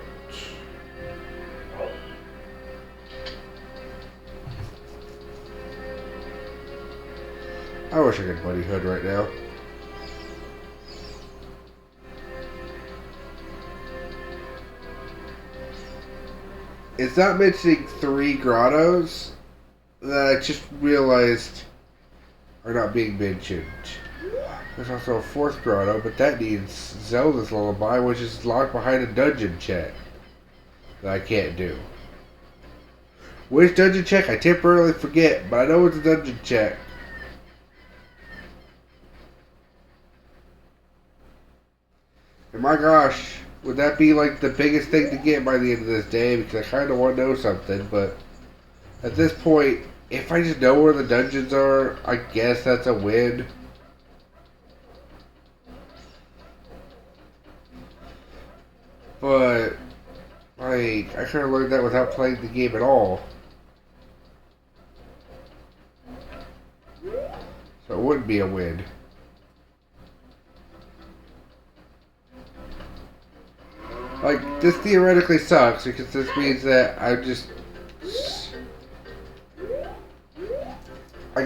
I wish I could Buddy Hood right now. It's not mentioning 3 grottos that I just realized are not being mentioned. There's also a fourth grotto, but that needs Zelda's Lullaby, which is locked behind a dungeon check that I can't do. Which dungeon check? I temporarily forget, but I know it's a dungeon check. And my gosh, would that be like the biggest thing to get by the end of this day? Because I kind of want to know something, but at this point, if I just know where the dungeons are, I guess that's a win. But, like, I could have learned that without playing the game at all. So it wouldn't be a win. Like, this theoretically sucks because this means that I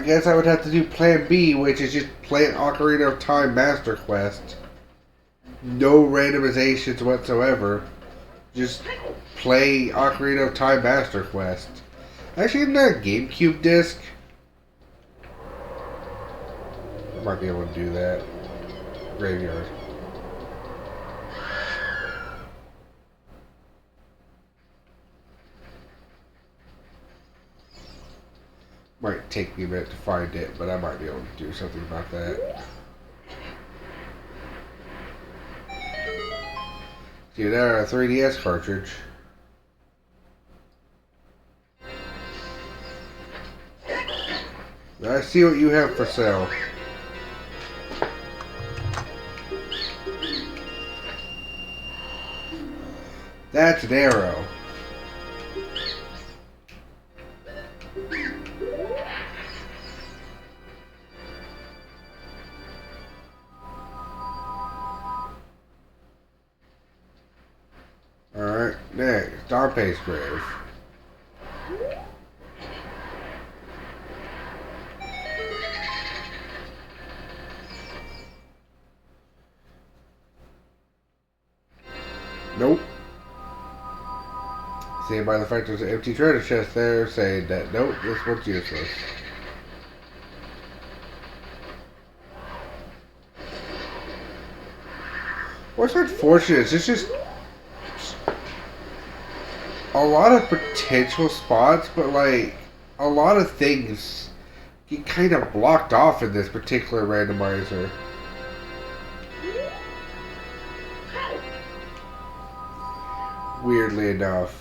guess I would have to do Plan B, which is just play an Ocarina of Time Master Quest. No randomizations whatsoever. Just play Ocarina of Time Master Quest. Actually, isn't that a GameCube disc? I might be able to do that. Graveyard. Might take me a minute to find it, but I might be able to do something about that. See, there, a 3DS cartridge. I see what you have for sale. That's an arrow. Alright, next, Dompe's grave. Nope. Seeing by the fact there's an empty treasure chest there, saying that nope, this one's useless. What's unfortunate is it's just a lot of potential spots, but like a lot of things get kind of blocked off in this particular randomizer. Weirdly enough.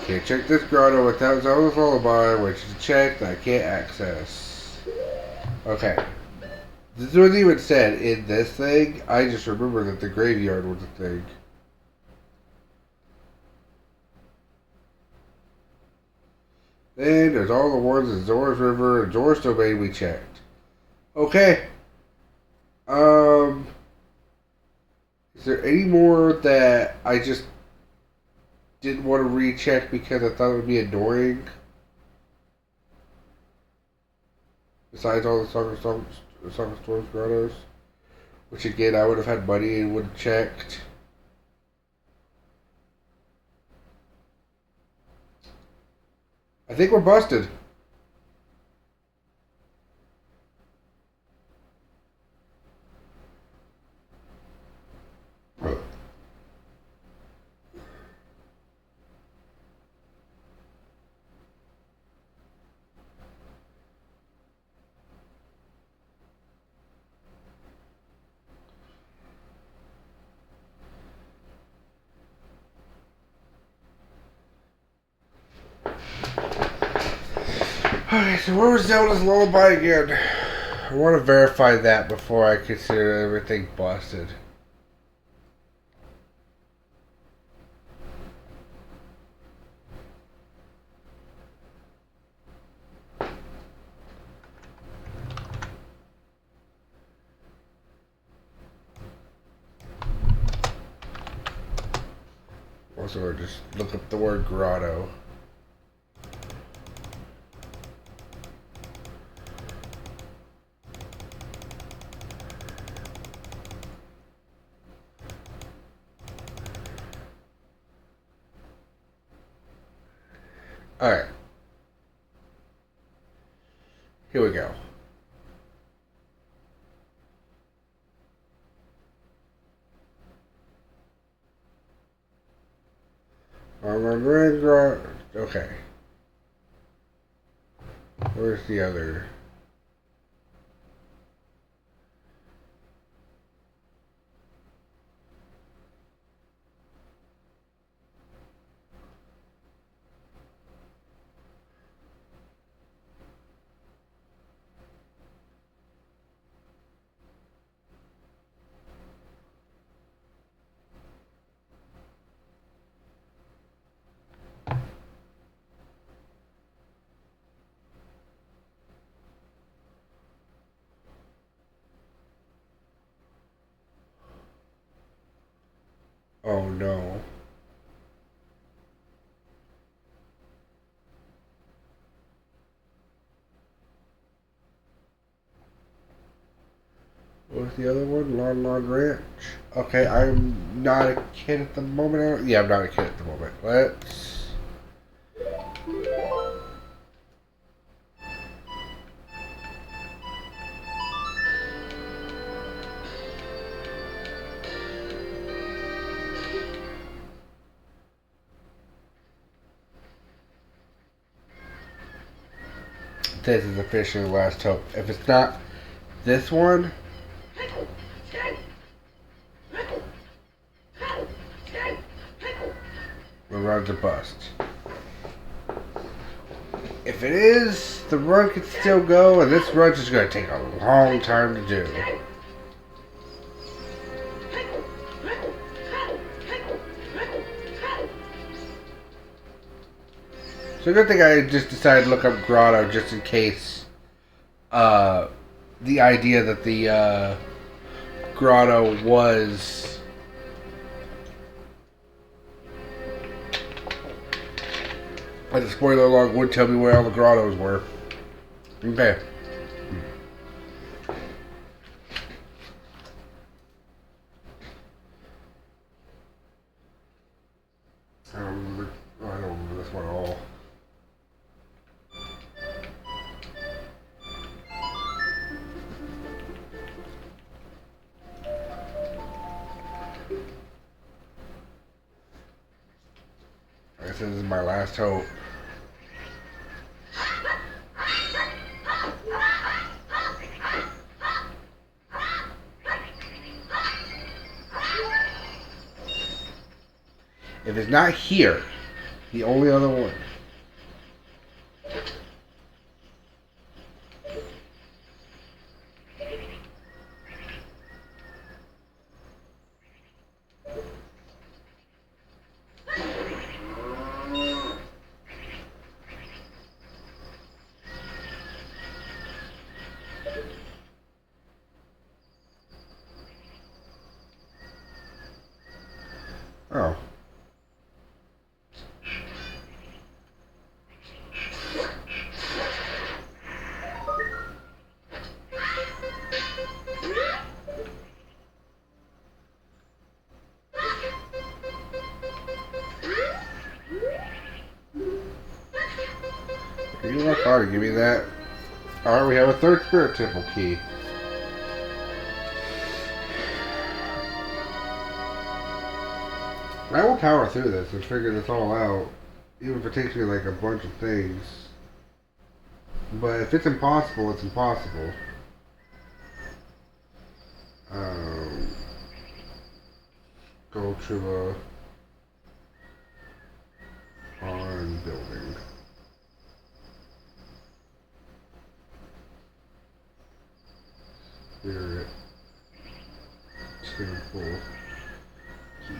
Can't check this grotto without Zelda's Lullaby, which is a check that I can't access. Okay. This wasn't even said in this thing. I just remember that the graveyard was a thing. Then there's all the ones in Zora's River and Zora's Domain we checked. Okay. Is there any more that I just didn't want to recheck because I thought it would be annoying? Besides all the Song of Storms grottos. Which again, I would have had money and would have checked. I think we're busted. Okay, so where was Zelda's Lullaby again? I want to verify that before I consider everything busted. Also, just look up the word grotto. Alright. Here we go. Okay. Where's the other? Oh no. What's the other one? Lon Ranch. Okay, I'm not a kid at the moment. Yeah, I'm not a kid at the moment. Let's... This is officially last hope. If it's not this one, the run's a bust. If it is, the run can still go, and this run's just going to take a long time to do. So good thing I just decided to look up Grotto just in case the idea that the Grotto was the spoiler log would tell me where all the grottos were. Okay. I don't remember this one at all. I guess this is my last hope. If it's not here, the only other one. Oh. Can you work hard to give me that? Alright, we have a third spirit temple key. I will power through this and figure this all out. Even if it takes me like a bunch of things. But if it's impossible, it's impossible. Go to the on building. Spirit temple key.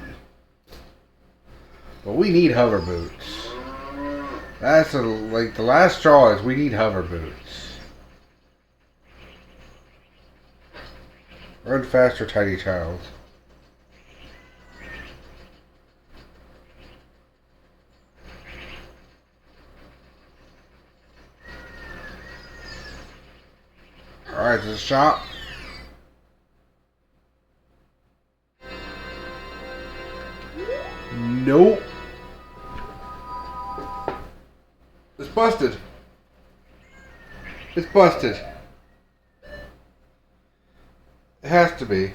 But we need hover boots. That's like the last straw is we need hover boots. Run faster, tiny child. Alright, there's a shop. Nope. busted. It's busted. It has to be.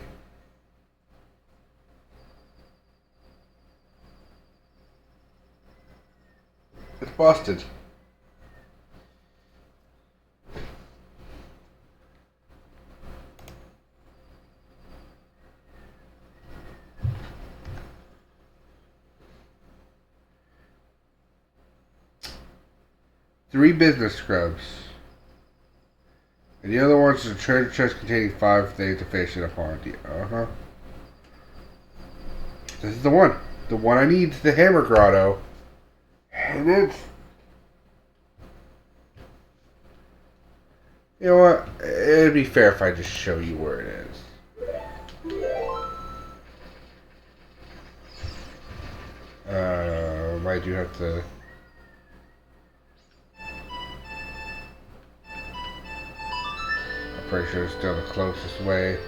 It's busted. Three business scrubs. And the other one's a treasure chest containing 5 things to fish in a pond. Uh-huh. This is the one. The one I need is the hammer grotto. And it's... You know what? It'd be fair if I just show you where it is. I do have to... I'm pretty sure it's still the closest way.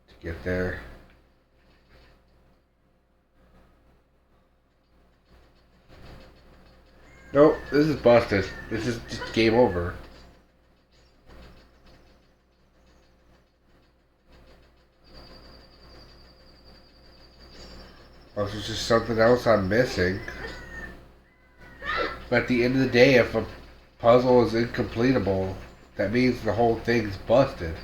To get there. Nope, this is busted. This is just game over. Or if it's just something else I'm missing. But at the end of the day, if a puzzle is incompletable, that means the whole thing's busted.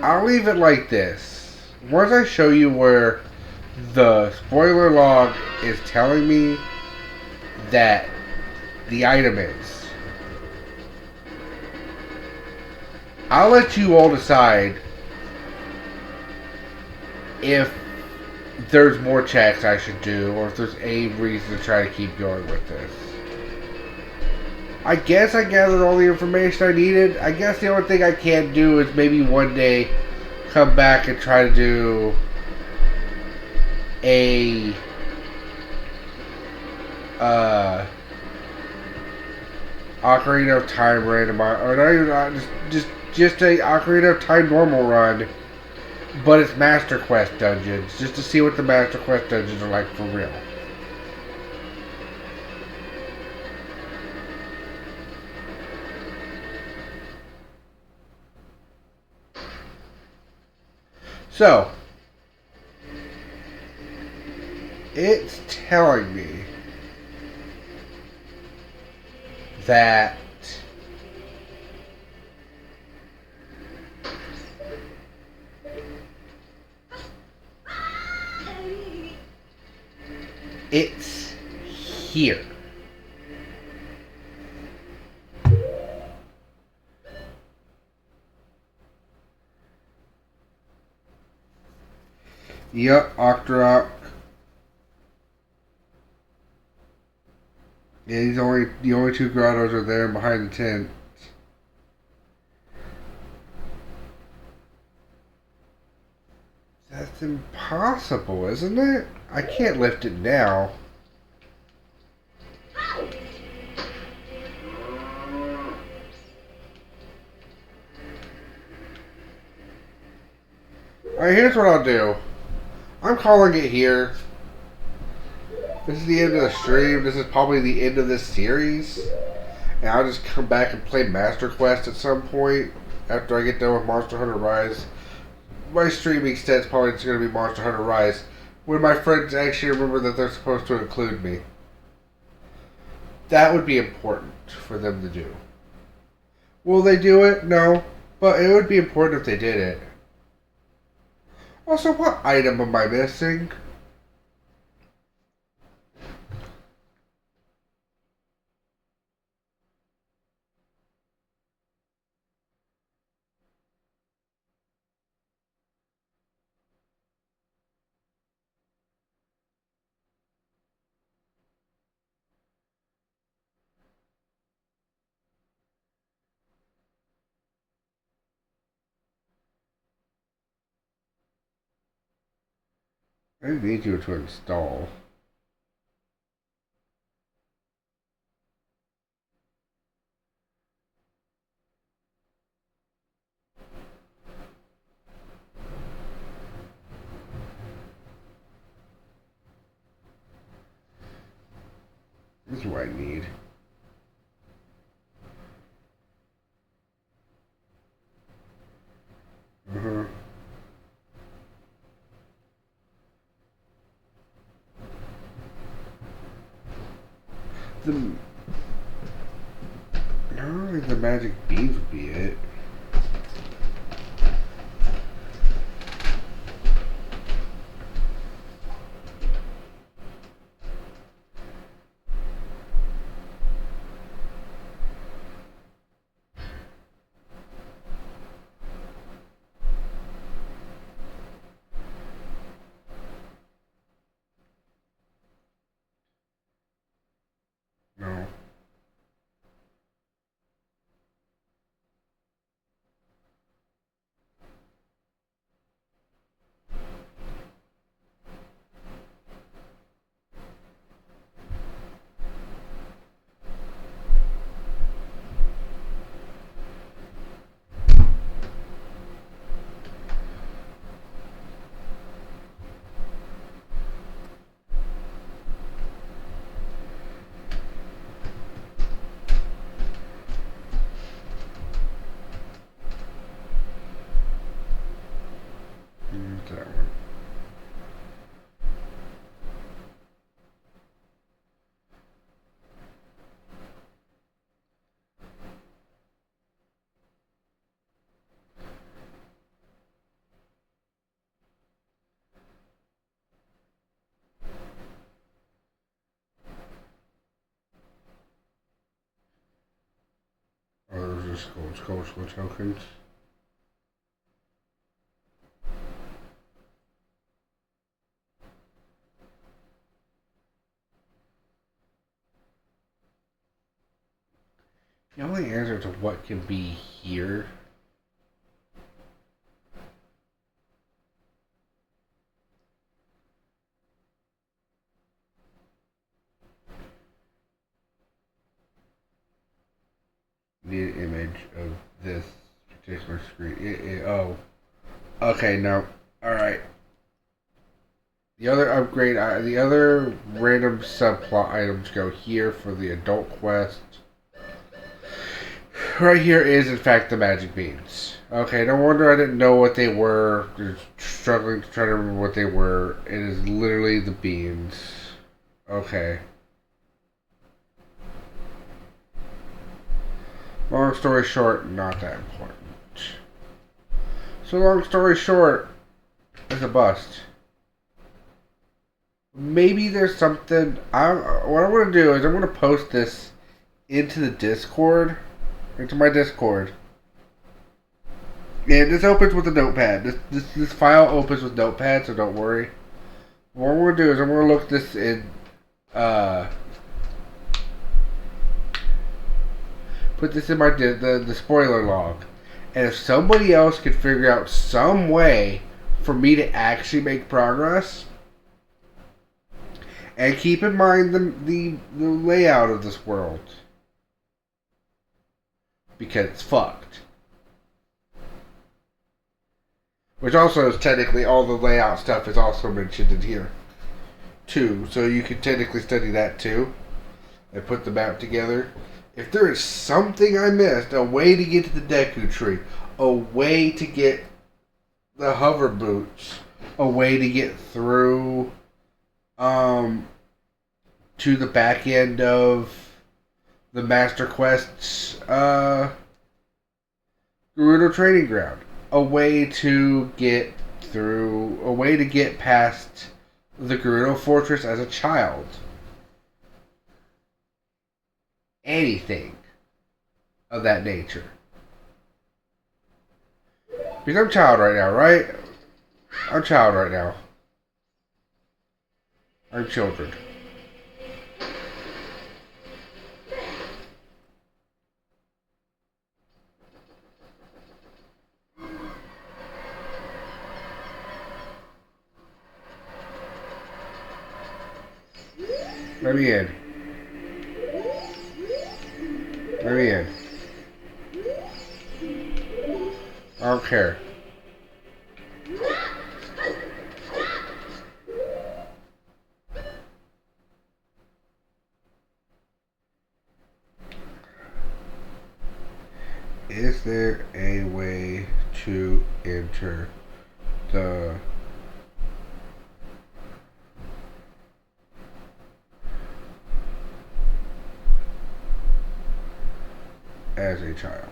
I'll leave it like this. Once I show you where the spoiler log is telling me that the item is, I'll let you all decide if there's more checks I should do, or if there's any reason to try to keep going with this. I guess I gathered all the information I needed. I guess the only thing I can't do is maybe one day come back and try to do a Ocarina of Time randomizer, or not even just a Ocarina of Time normal run, but it's Master Quest dungeons, just to see what the Master Quest dungeons are like for real. So, it's telling me that it's here. Yep, Octorok. Yeah, the only two grottos are there behind the tent. That's impossible, isn't it? I can't lift it now. Alright, here's what I'll do. I'm calling it here. This is the end of the stream. This is probably the end of this series. And I'll just come back and play Master Quest at some point after I get done with Monster Hunter Rise. My streaming set's probably just going to be Monster Hunter Rise, when my friends actually remember that they're supposed to include me. That would be important for them to do. Will they do it? No. But it would be important if they did it. Also, what item am I missing? I need you to install. do I need? The I don't think the magic beads would be it. No. That one. Oh, those are school tokens. The only answer to what can be here need an image of this particular screen. Oh. Okay, no. Alright. The other random subplot items go here for the adult quest. Right here is, in fact, the magic beans. Okay, no wonder I didn't know what they were. Just struggling to try to remember what they were. It is literally the beans. Okay. Long story short, not that important. So long story short, it's a bust. Maybe there's something. What I'm going to do is I'm going to post this into the Discord. Into my Discord. And this opens with a notepad. This file opens with notepad, so don't worry. What I'm going to do is I'm going to look this in. Put this in my the spoiler log. And if somebody else could figure out some way for me to actually make progress, and keep in mind the layout of this world, because it's fucked. Which also is technically all the layout stuff is also mentioned in here too, so you can technically study that too and put the map together. If there is something I missed, a way to get to the Deku Tree, a way to get the hover boots, a way to get through to the back end of the Master Quest's Gerudo Training Ground, a way to get through, a way to get past the Gerudo Fortress as a child. Anything of that nature. Because I'm a child right now, right? I'm a child right now. I'm children. Let me in. Let me in. I don't care. Is there a way to enter the as a child?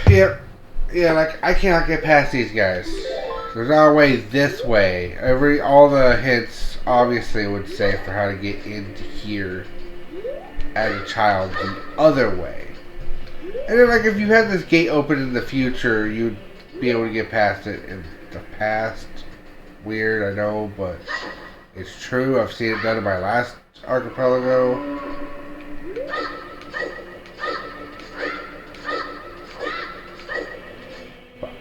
Yep. Yeah, like I cannot get past these guys. There's not a way this way. All the hints obviously would say for how to get into here as a child the other way. And then like if you had this gate open in the future, you'd be able to get past it in the past. Weird, I know, but it's true. I've seen it done in my last archipelago.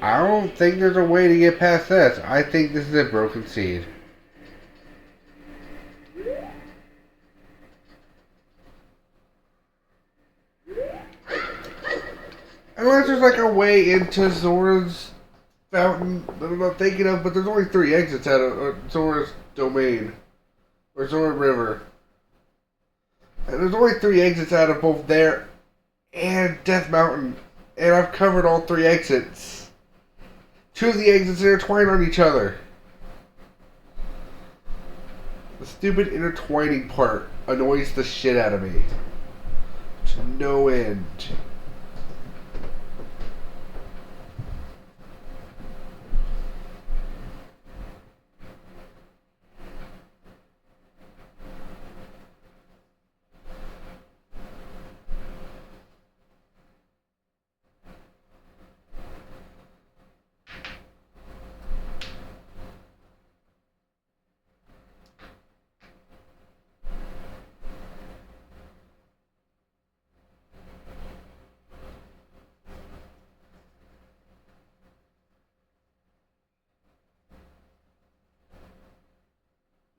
I don't think there's a way to get past this. I think this is a broken seed. Unless there's like a way into Zora's fountain that I'm not thinking of, but there's only 3 exits out of Zora's domain. Or Zora River. And there's only 3 exits out of both there and Death Mountain. And I've covered all 3 exits. 2 of the exits intertwine on each other. The stupid intertwining part annoys the shit out of me. To no end.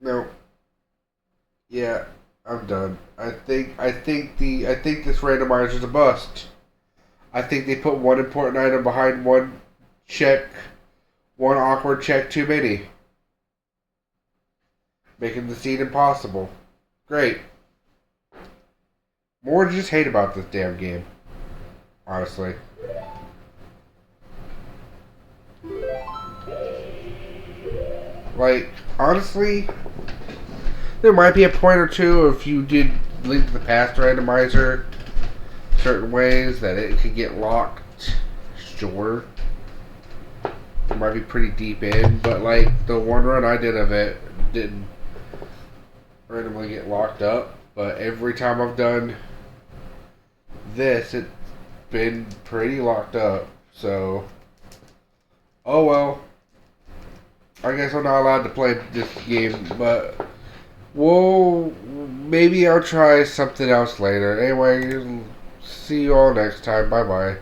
No. Yeah, I'm done. I think this randomizer is a bust. I think they put one important item behind one check, one awkward check too many, making the scene impossible. Great. More to just hate about this damn game, honestly. Like, honestly, there might be a point or two if you did Link to the Past randomizer certain ways that it could get locked. Sure. It might be pretty deep in, but like the one run I did of it didn't randomly get locked up. But every time I've done this, it's been pretty locked up. So, oh well. I guess I'm not allowed to play this game, but well, maybe I'll try something else later. Anyway, see you all next time. Bye bye.